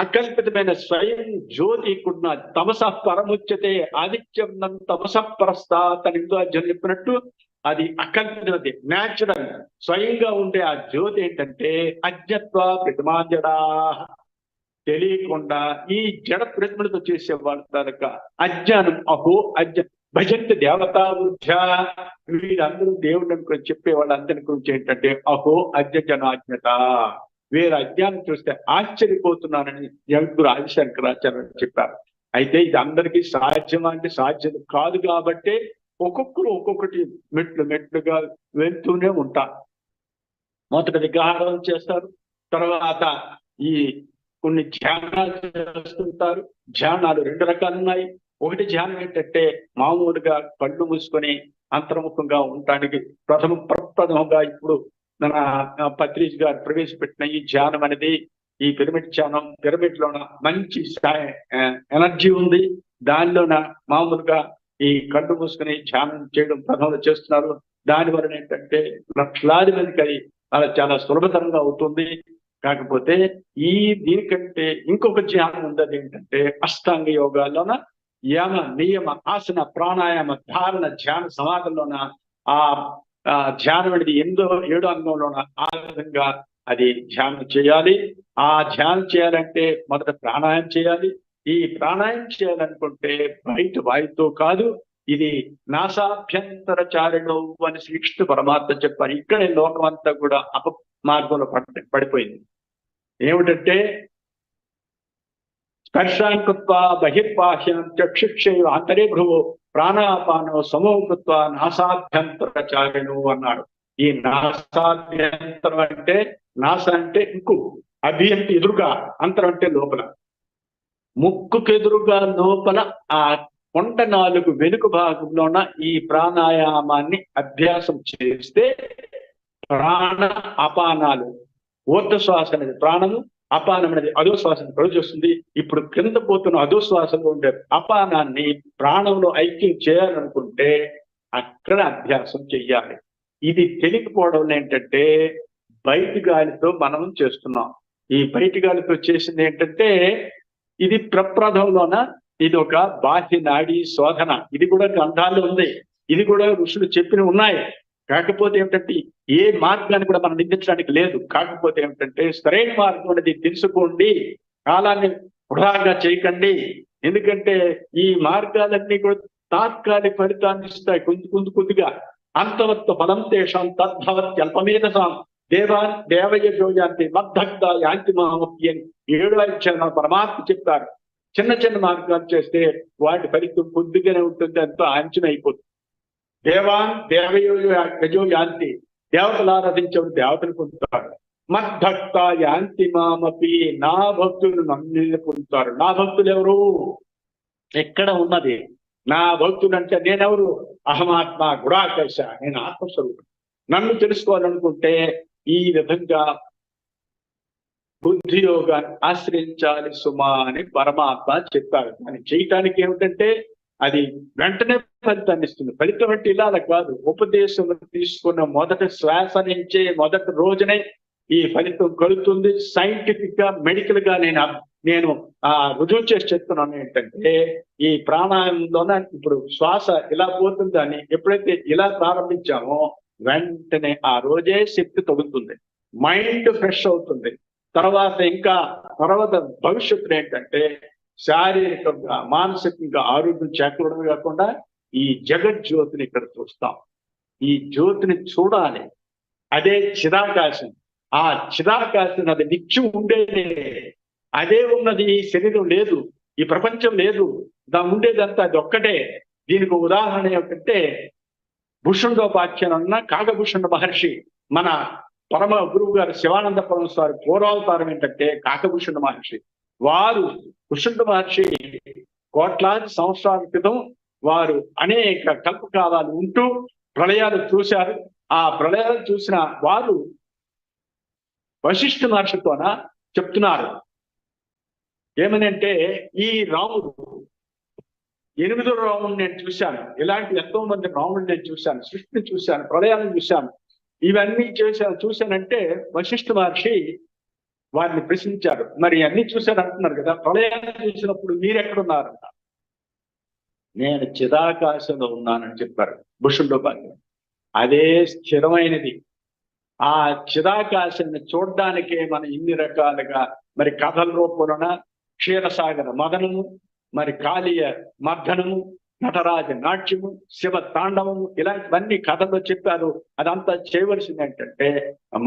అకల్పితమైన స్వయం జ్యోతి ఇక్కడ తమస పరముచ్యతే ఆదిత్యం తమస పరస్తాత్ అని 8వ అధ్యాయం చెప్పినట్టు అది అకల్పితమైనది, న్యాచురల్, స్వయంగా ఉండే ఆ జ్యోతి ఏంటంటే అజ్ఞత్వ ప్రతిమాంజడా. తెలియకుండా ఈ జడ ప్రతిమలతో చేసే వాళ్ళ తరక అజ్ఞానం. అహో భజంత దేవతా బుద్ధ. వీరందరూ దేవుడు అనుకుని చెప్పే వాళ్ళందరి గురించి ఏంటంటే అహో అజ్ఞాజ్ఞత. వేరే అజ్ఞానం చూస్తే ఆశ్చర్యపోతున్నానని జగద్గురు ఆదిశంకరాచార్యులు చెప్పారు. అయితే ఇది అందరికీ సాధ్యం అంటే సాధ్యం కాదు. కాబట్టి ఒక్కొక్కరు ఒక్కొక్కటి మెట్లుగా వెళ్తూనే ఉంటారు. మొదట విగ్రహారాధన చేస్తారు, తర్వాత ఈ కొన్ని ధ్యానాలు చేస్తుంటారు. ధ్యానాలు 2 రకాలు ఉన్నాయి. ఒకటి ధ్యానం ఏంటంటే మామూలుగా కళ్ళు మూసుకొని అంతర్ముఖంగా ఉండటానికి ప్రప్రథమంగా ఇప్పుడు మన పత్రిజ్ గారు ప్రవేశపెట్టిన ఈ ధ్యానం అనేది, ఈ పిరమిడ్ ధ్యానం, పిరమిడ్ లోన మంచి ఎనర్జీ ఉంది. దానిలోన మామూలుగా ఈ కళ్ళు మూసుకొని ధ్యానం చేయడం ప్రథమంలో చేస్తున్నారు. దాని వలన ఏంటంటే లక్షలాది మందికి అది అలా చాలా సులభతరంగా అవుతుంది. కాకపోతే దీనికంటే ఇంకొక ధ్యానం ఉంది. అది ఏంటంటే అష్టాంగ యోగాల్లోన యమ నియమ ఆసన ప్రాణాయామ ధారణ ధ్యాన సమాధుల్లోన ఆ ధ్యానం అనేది 7వ అంగంలోన ఆ విధంగా అది ధ్యానం చేయాలి. ఆ ధ్యానం చేయాలంటే మొదట ప్రాణాయామం చేయాలి. ఈ ప్రాణాయామం చేయాలనుకుంటే బయట వాయుతో కాదు, ఇది నాసాభ్యంతర చారిణో అని శ్రీకృష్ణ పరమాత్మ చెప్పారు. ఇక్కడే లోకం అంతా కూడా అపమార్గంలో పడిపోయింది. ఏమిటంటే స్పర్శాంకృత్వ బహిర్బాహ్యం చక్షుక్షేయ అంతరే భ్రువో ప్రాణాపానో సమోకృత్వ నాసాభ్యంతర చారిణో అన్నాడు. ఈ నాసాభ్యంతరం అంటే, నాస అంటే ముక్కు, అభి అంటే ఎదురుగా, అంతరం అంటే లోపల. ముక్కుకెదురుగా లోపల ఆ కొండ 4 వెనుక భాగంలోన ఈ ప్రాణాయామాన్ని అభ్యాసం చేస్తే ప్రాణ అపానాలు, ఊర్ధ్వశ్వాస అనేది ప్రాణము, అపానం అనేది అధోశ్వాసను ప్రవేశిస్తుంది. ఇప్పుడు కింద పోతున్న అధోశ్వాసంలో ఉండే అపానాన్ని ప్రాణంలో ఐక్యం చేయాలనుకుంటే అక్కడ అభ్యాసం చెయ్యాలి. ఇది తెలియకపోవడం ఏంటంటే బయటి గాలితో మనం చేస్తున్నాం. ఈ బయటి గాలితో చేసింది ఏంటంటే ఇది ప్రప్రథంలోన ఇది ఒక బాహ్య నాడీ శోధన. ఇది కూడా గ్రంథాల్లో ఉంది, ఇది కూడా ఋషులు చెప్పినవి ఉన్నాయి. కాకపోతే ఏమిటంటే ఏ మార్గాన్ని కూడా మనం నిందించడానికి లేదు. కాకపోతే ఏమిటంటే సరైన మార్గం అనేది తెలుసుకోండి, కాలాన్ని వృధాగా చేయకండి. ఎందుకంటే ఈ మార్గాలన్నీ కూడా తాత్కాలిక ఫలితాన్ని ఇస్తాయి, కొద్దిగా. అంతవత్త ఫలం తేషాం తద్భవత్యల్పమేధసాం దేవయజోయాంతి మద్దగ్ధ యాంతి మామప్తి అని 7వ అధ్యాయంలో పరమాత్మ చెప్తారు. చిన్న చిన్న మార్గాలు చేస్తే వాటి ఫలితం కొద్దిగానే ఉంటుంది, ఎంతో అంచనా అయిపోతుంది. దేవయజో యాంతి, దేవతలు ఆరాధించేవాడు దేవతలు పొందుతారు. మద్భక్త యాంతి మామపి, నా భక్తులు నన్ను పొందుతారు. నా భక్తులు ఎవరు? ఎక్కడ ఉన్నది నా భక్తుడు అంటే నేనెవరు? అహమాత్మ గుడాకర్ష, నేను ఆత్మస్వరూపుడు. నన్ను తెలుసుకోవాలనుకుంటే ఈ విధంగా బుద్ధి యోగాన్ని ఆశ్రయించాలి సుమా అని పరమాత్మ చెప్పారు. అని చేయటానికి ఏమిటంటే అది వెంటనే ఫలితాన్ని ఇస్తుంది. ఫలితం అంటే ఇలా కాదు, ఉపదేశం తీసుకున్న మొదటి శ్వాస నుంచే మొదటి రోజునే ఈ ఫలితం కలుగుతుంది. సైంటిఫిక్ గా, మెడికల్ గా నేను రుజువు చేసి చెప్తున్నాను. ఏంటంటే ఈ ప్రాణాయామంలోన ఇప్పుడు శ్వాస ఇలా పోతుంది అని ఎప్పుడైతే ఇలా ప్రారంభించామో వెంటనే ఆ రోజే శక్తి తగ్గుతుంది, మైండ్ ఫ్రెష్ అవుతుంది. తర్వాత భవిష్యత్తులో ఏంటంటే శారీరకంగా మానసికంగా ఆరోగ్యం చేకూడమే కాకుండా ఈ జగజ్యోతిని ఇక్కడ చూస్తాం. ఈ జ్యోతిని చూడాలి, అదే చిదాకాశం. ఆ చిదాకాశం అది నిత్యం ఉండేదే, అదే ఉన్నది. ఈ శరీరం లేదు, ఈ ప్రపంచం లేదు, ఉండేదంతా అది ఒక్కటే. దీనికి ఉదాహరణ ఏమిటంటే భూషణోపాఖ్యానం కాకభూషణ మహర్షి, మన పరమ గురువు గారు శివానంద పరమేశ్వర పూర్వావతారం ఏంటంటే కాకభూషణ మహర్షి. వారు భూషణ మహర్షి కోట్లాది సంవత్సరాల క్రితం వారు అనేక కల్పకాలాలు ఉంటూ ప్రళయాలు చూశారు. ఆ ప్రళయాలు చూసిన వారు వశిష్ఠ మహర్షితోన చెప్తున్నారు ఏమని అంటే, ఈ రాముడు 8వ రాముడిని నేను చూశాను, ఇలాంటి ఎంతో మంది రాముడిని నేను చూశాను, సృష్టిని చూశాను, ప్రళయాలను చూశాను, ఇవన్నీ చూశానంటే వశిష్ఠ మహర్షి వారిని ప్రశ్నించారు. మరి అన్ని చూశాను అంటున్నారు కదా, ప్రళయాన్ని చూసినప్పుడు మీరెక్కడున్నారంట? నేను చిదాకాశంలో ఉన్నానని చెప్పారు భూషణోపాఖ్యానం. అదే స్థిరమైనది. ఆ చిదాకాశాన్ని చూడడానికే మనం ఇన్ని రకాలుగా మరి కథల రూపంలోన క్షీరసాగర మదనము, మరి కాళీయ మర్దనము, నటరాజ నాట్యము, శివ తాండవము, ఇలాంటివన్నీ కథలో చెప్పారు. అదంతా చేయవలసింది ఏంటంటే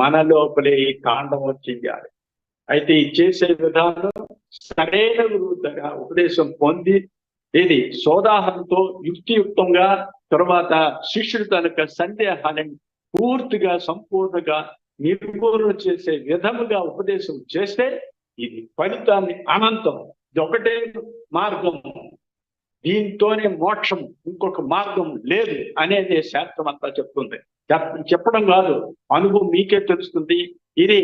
మన లోపలే ఈ తాండవం చెయ్యాలి. అయితే ఈ చేసే విధానం సరైన గురువు దగ్గర ఉపదేశం పొంది ఇది సోదాహరణతో యుక్తియుక్తంగా, తర్వాత శిష్యుడు తనక సందేహాన్ని పూర్తిగా సంపూర్ణంగా నిర్మూలన చేసే విధముగా ఉపదేశం చేస్తే ఇది ఫలితాన్ని అనంతం. ఇది ఒకటే మార్గం, దీంతోనే మోక్షం, ఇంకొక మార్గం లేదు అనేది శాస్త్రం అంతా చెప్తుంది. చెప్పడం కాదు, అనుభవం మీకే తెలుస్తుంది. ఇది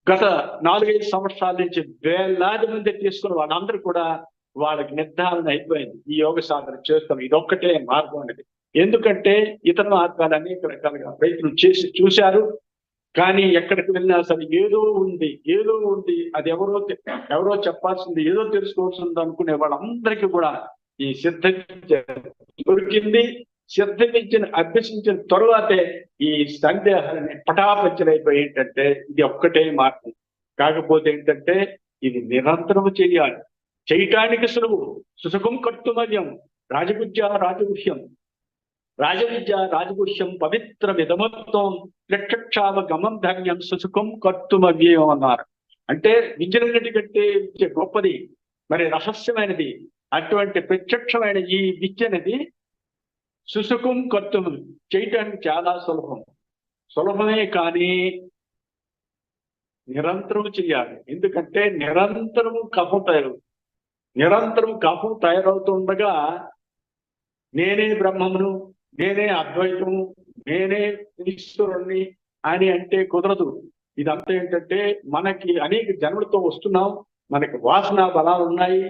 గత 4-5 సంవత్సరాల నుంచి వేలాది మంది తీసుకుని వాళ్ళందరూ కూడా వాళ్ళకి నిర్ధారణ అయిపోయింది, ఈ యోగ సాధన చేస్తాం, ఇదొక్కటే మార్గం అనేది. ఎందుకంటే ఇతర మార్గాలు అనేక రకాలుగా ప్రయత్నం చేసి చూశారు, కానీ ఎక్కడికి వెళ్ళినా సరే ఏదో ఉంది, అది ఎవరో చెప్పాల్సింది, ఏదో తెలుసుకోవాల్సింది అనుకునే వాళ్ళందరికీ కూడా ఈ సిద్ధ విద్య దొరికింది. సిద్ధ విద్యను అభ్యసించిన తరువాతే ఈ సందేహాలని పటాపంచలైపోయి ఏంటంటే ఇది ఒక్కటే మార్గం. కాకపోతే ఏంటంటే ఇది నిరంతరం చేయాలి. చేయటానికి సులువు, సుసుఖం కర్తుమర్యం, రాజవిద్య రాజగుహ్యం పవిత్ర విధమత్వం ప్రత్యక్షావ గమం ధన్యం సుసుఖం కర్తుమవ్యం అన్నారు. అంటే విద్యలన్నిటికంటే విద్య గొప్పది, మరి రహస్యమైనది. అటువంటి ప్రత్యక్షమైన ఈ విద్య అనేది సుసుఖం కర్తుం చేయటానికి చాలా సులభమే, కానీ నిరంతరం చేయాలి. ఎందుకంటే నిరంతరం కఫం తయారవుతుండగా నేనే బ్రహ్మమును, నేనే అద్వైతము, నేనే ఈశ్వరుణ్ణి అని అంటే కుదరదు. ఇదంతా ఏంటంటే మనకి అనేక జన్మలతో వస్తున్నాం, మనకి వాసన బలాలు ఉన్నాయి,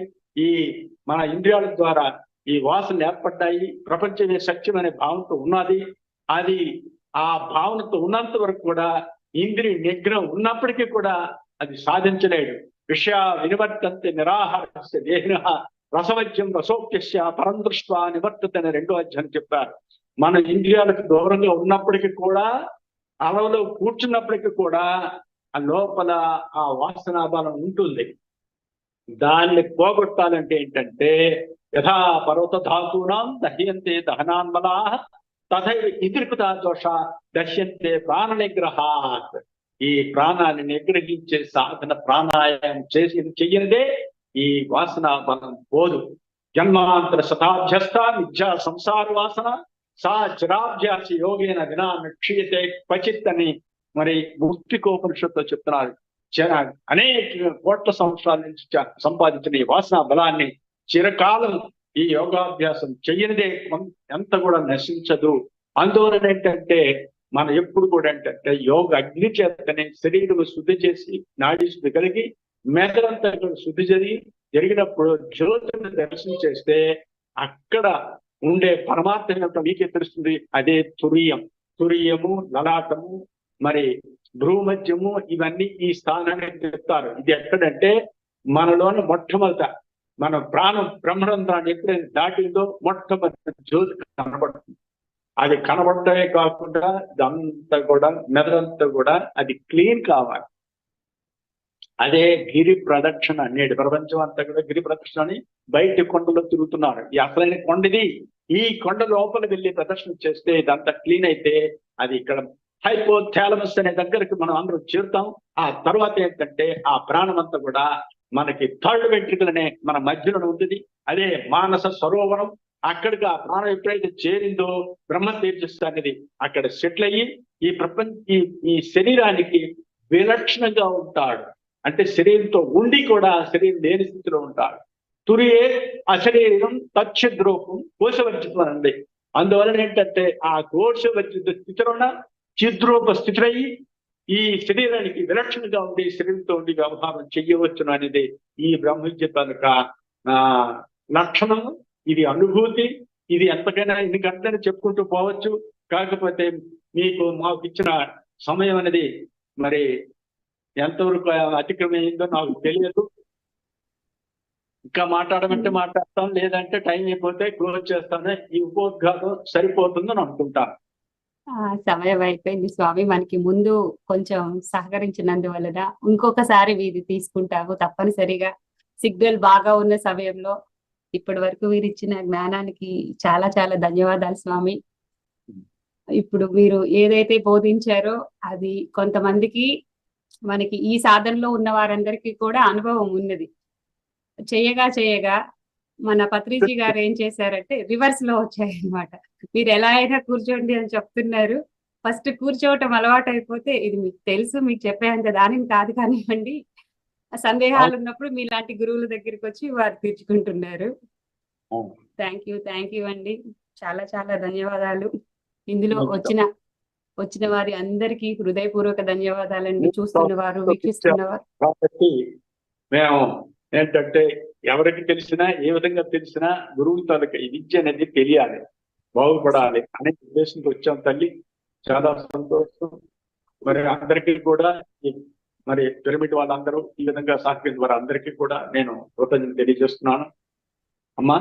ఈ మన ఇంద్రియాల ద్వారా ఈ వాసనలు ఏర్పడ్డాయి, ప్రపంచమే సత్యం అనే భావనతో ఉన్నది. అది ఆ భావనతో ఉన్నంత వరకు కూడా ఇంద్రియ నిగ్రహం ఉన్నప్పటికీ కూడా అది సాధించలేడు. విషయ వినివర్తంతే నిరాహారస్య దేహిన రసవజ్యం రసోక్యస్య పరం దృష్ట్వా నివర్తత అని 2వ అధ్యాయం చెప్పారు. మన ఇంద్రియాలకు దూరంగా ఉన్నప్పటికీ కూడా, అలవలో కూర్చున్నప్పటికీ కూడా ఆ లోపల ఆ వాసనాబలం ఉంటుంది. దాన్ని పోగొట్టాలంటే ఏంటంటే యథా పర్వత ధాతూనాం దహ్యంతే దహనాన్మలా తథైవ ఇంద్రికృతా దోష దహ్యంతే ప్రాణ నిగ్రహాత్. ఈ ప్రాణాన్ని నిగ్రహించే సాధన ప్రాణాయామం చెయ్యనిదే ఈ వాసన బలం పోదు. జన్మాంతర శతాభ్యస్త మిథ్యా సంసార వాసన సా చిరాభ్యాస యోగేన వినా నక్షీయతే క్వచిత్ అని మరి ముక్తికోపనిషత్తులో చెప్తున్నారు. అనేక కోట్ల సంవత్సరాల నుంచి సంపాదించిన ఈ వాసన బలాన్ని చిరకాలం ఈ యోగాభ్యాసం చెయ్యనిదే ఎంత కూడా నశించదు. అందువలన ఏంటంటే మనం ఎప్పుడు కూడా ఏంటంటే యోగ అగ్ని చేతనే శరీరం శుద్ధి చేసి నాడీ శుద్ధి కలిగి మెదడంతా శుద్ధి జరిగినప్పుడు జ్యోతిని దర్శనం చేస్తే అక్కడ ఉండే పరమార్థం ఏమిటో మీకే తెలుస్తుంది. అదే తురియము, లలాటము, మరి భ్రూమధ్యము, ఇవన్నీ ఈ స్థానాన్ని చెప్తారు. ఇది ఎక్కడంటే మనలోని మొట్టమొదట మన ప్రాణం బ్రహ్మరంధ్రాన్ని ఎప్పుడైతే దాటిందో మొట్టమొదటి జ్యోతి కనబడుతుంది. అది కనబడటమే కాకుండా ఇదంతా కూడా మెదడంతా కూడా అది క్లీన్ కావాలి. అదే గిరి ప్రదక్షిణ. నేటి ప్రపంచం అంతా కూడా గిరి ప్రదక్షిణ అని బయట కొండలో తిరుగుతున్నారు. ఈ అసలైన కొండది. ఈ కొండ లోపల వెళ్ళి ప్రదక్షిణ చేస్తే ఇదంతా క్లీన్ అయితే అది ఇక్కడ హైపోథాలమస్ అనే దగ్గరికి మనం అందరం చేరుతాం. ఆ తర్వాత ఏంటంటే ఆ ప్రాణం అంతా కూడా మనకి థర్డ్ వెంట్రికల్ అనే మన మధ్యలో ఉంటుంది. అదే మానస సరోవరం. అక్కడికి ఆ ప్రాణం ఎప్పుడైతే చేరిందో బ్రహ్మ తేజస్సు అనేది అక్కడ సెటిల్ అయ్యి ఈ శరీరానికి విలక్షణంగా ఉంటాడు. అంటే శరీరంతో ఉండి కూడా శరీరం లేని స్థితిలో ఉంటాడు. తురియే అశరీరం తచ్చిద్రూపం కోశవర్జితం అనండి. అందువలన ఏంటంటే ఆ కోశవర్జిత స్థితిలోన చిద్రూప స్థితిరయ్యి ఈ శరీరానికి విలక్షణంగా ఉండి శరీరంతో ఉండి వ్యవహారం చెయ్యవచ్చును అనేది ఈ బ్రహ్మవిద్య తాలూక లక్షణము. ఇది అనుభూతి. ఇది ఎంతకైనా ఇన్ని గంటలని చెప్పుకుంటూ పోవచ్చు. కాకపోతే మాకు ఇచ్చిన సమయం అనేది మరి ఎంతవరకు అతిక్రమైందో నాకు తెలియదు. ఇంకా మాట్లాడమంటే మాట్లాడతాం, లేదంటే టైం అయిపోతే క్లోజ్ చేస్తాను. ఈ ఉపోద్ఘాతం సరిపోతుందని అనుకుంటాను. సమయం అయిపోయింది స్వామి. మనకి ముందు కొంచెం సహకరించినందువలన ఇంకొకసారి వీరి తీసుకుంటాము తప్పనిసరిగా. సిగ్నల్ బాగా ఉన్న సమయంలో ఇప్పటి వరకు వీరు ఇచ్చిన జ్ఞానానికి చాలా చాలా ధన్యవాదాలు స్వామి. ఇప్పుడు మీరు ఏదైతే బోధించారో అది కొంతమందికి, మనకి ఈ సాధనలో ఉన్న వారందరికీ కూడా అనుభవం ఉన్నది. చేయగా మన పత్రిజీ గారు ఏం చేశారంటే రివర్స్ లో వచ్చాయన్నమాట. మీరు ఎలా అయినా కూర్చోండి అని చెప్తున్నారు. ఫస్ట్ కూర్చోవటం అలవాటు అయిపోతే ఇది మీకు తెలుసు, మీకు చెప్పేంత దానిని కాదు కానివ్వండి. సందేహాలు ఉన్నప్పుడు మీలాంటి గురువుల దగ్గరికి వచ్చి వారు తీర్చుకుంటున్నారు. అవును. థ్యాంక్ యూ అండి. చాలా చాలా ధన్యవాదాలు. ఇందులో వచ్చిన వారి అందరికీ హృదయపూర్వక ధన్యవాదాలండి. చూస్తున్నవారు, వీక్షిస్తున్నవారు. కాబట్టి మేము ఏంటంటే ఎవరికి తెలిసినా ఏ విధంగా తెలిసినా గురువు తాలూకా ఈ విద్య అనేది తెలియాలి, బాగుపడాలి అనే ఉద్దేశంతో వచ్చాం తల్లి. చాలా సంతోషం. మరి అందరికీ కూడా మరి పిరమిడ్ వాళ్ళందరూ ఈ విధంగా సహకరించిన వారు అందరికీ కూడా నేను కృతజ్ఞతలు తెలియజేస్తున్నాను. అమ్మా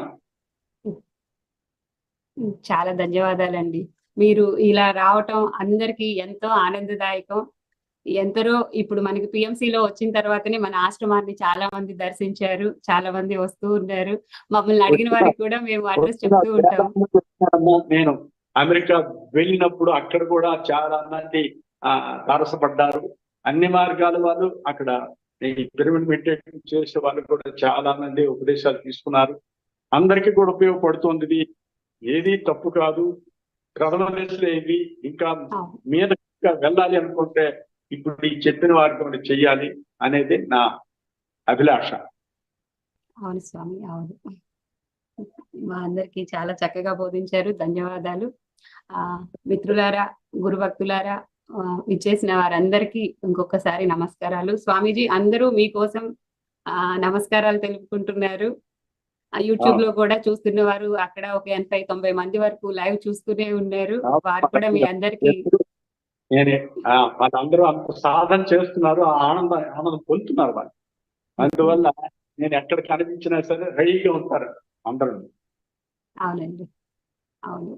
చాలా ధన్యవాదాలండి. మీరు ఇలా రావటం అందరికీ ఎంతో ఆనందదాయకం. ఎందరో ఇప్పుడు మనకి పిఎంసిలో వచ్చిన తర్వాతనే మన ఆశ్రమాన్ని చాలా మంది దర్శించారు, చాలా మంది వస్తూ ఉన్నారు. మమ్మల్ని అడిగిన వారికి కూడా మేము అడ్రస్ చెప్తూ ఉంటాం. నేను అమెరికా వెళ్ళినప్పుడు అక్కడ కూడా చాలా మంది తారసపడ్డారు. అన్ని మార్గాల వాళ్ళు అక్కడ ఈ పిరమిడ్ మెడిటేషన్ చేసే వాళ్ళు కూడా చాలా మంది ఉపదేశాలు తీసుకున్నారు. అందరికీ కూడా ఉపయోగపడుతుంది. ఏది తప్పు కాదు. ప్రథమ దశలో ఏవి ఇంకా మీద వెళ్ళాలి అనుకుంటే ఇప్పుడు ఈ చెప్పిన వారికి చెయ్యాలి అనేది నా అభిలాష. అవును స్వామి, అవును. మా అందరికి చాలా చక్కగా బోధించారు. ధన్యవాదాలు. మిత్రులారా, గురుభక్తులారా, విచ్చేసిన వారందరికీ ఇంకొకసారి నమస్కారాలు. స్వామీజీ అందరూ మీకోసం నమస్కారాలు తెలుపుకుంటున్నారు. యూట్యూబ్ లో కూడా చూస్తున్న వారు అక్కడ ఒక 80-90 మంది వరకు లైవ్ చూస్తూనే ఉన్నారు. వారు కూడా మీ అందరికి వాళ్ళందరూ అంత సాధన చేస్తున్నారు, ఆనందం పొందుతున్నారు వాళ్ళు. అందువల్ల నేను ఎక్కడ కనిపించినా సరే రెడీగా ఉంటారు అందరూ. అవునండి, అవును.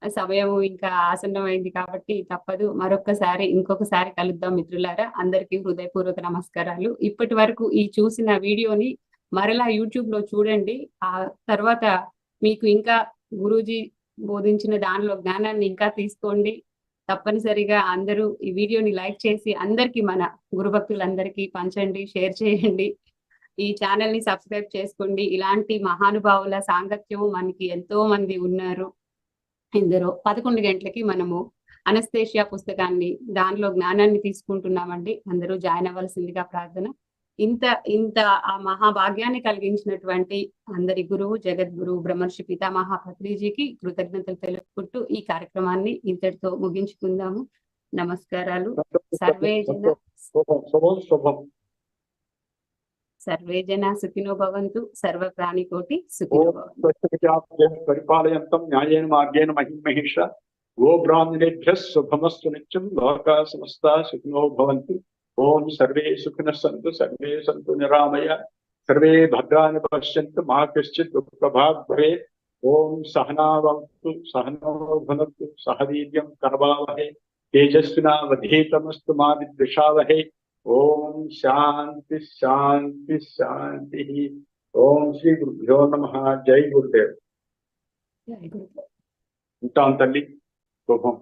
సమయం ఇంకా ఆసన్నమైంది కాబట్టి తప్పదు. ఇంకొకసారి కలుద్దాం మిత్రులారా. అందరికీ హృదయపూర్వక నమస్కారాలు. ఇప్పటి వరకు ఈ చూసిన వీడియోని మరలా యూట్యూబ్ లో చూడండి. ఆ తర్వాత మీకు ఇంకా గురూజీ బోధించిన దానిలో జ్ఞానాన్ని ఇంకా తీసుకోండి. తప్పనిసరిగా అందరూ ఈ వీడియోని లైక్ చేసి అందరికీ, మన గురుభక్తులందరికీ పంచండి, షేర్ చేయండి. ఈ ఛానల్ ని సబ్స్క్రైబ్ చేసుకోండి. ఇలాంటి మహానుభావుల సాంగత్యం మనకి ఎంతో మంది ఉన్నారు. ఇందులో 11 గంటలకి మనము అనస్థేషియా పుస్తకాన్ని, దానిలో జ్ఞానాన్ని తీసుకుంటున్నామండి. అందరూ జాయిన్ అవ్వాల్సిందిగా ప్రార్థన. ఇంత ఆ మహాభాగ్యాన్ని కలిగించినటువంటి అందరి గురువు, జగద్గురు బ్రహ్మర్షి పితామహ పత్రిజీకి కృతజ్ఞతలు తెలుపుకుంటూ ఈ కార్యక్రమాన్ని ఇంతటితో ముగించుకుందాము. నమస్కారాలు. సర్వే జన సుఖినో భవంతు. సర్వ ప్రాణికోటి సుఖినో భవంతు. పరిపాలయంతం న్యాయేన మార్గేణ మహిమహేష గో బ్రాహ్మణేభ్యః శుభమస్తు నిత్యం. లోకా సమస్తా సుఖినో భవంతు. ఓం సర్వే సుఖినః సంతు, సర్వే సంతు నిరామయ, సర్వే భద్రాణి పశ్యంతు, మా కశ్చిత్ దుఃఖభాగ్ భవేత్. ఓం సహనావతు సహనో భునక్తు, సహ వీర్యం కరవావహై, తేజస్వినావధీతమస్తు మా విద్విషావహై. ఓం శాంతి శాంతి శాంతి. ఓం శ్రీ గురుభ్యో నమః. జై గురుదేవ్. ఉంటాం తల్లి. శుభం.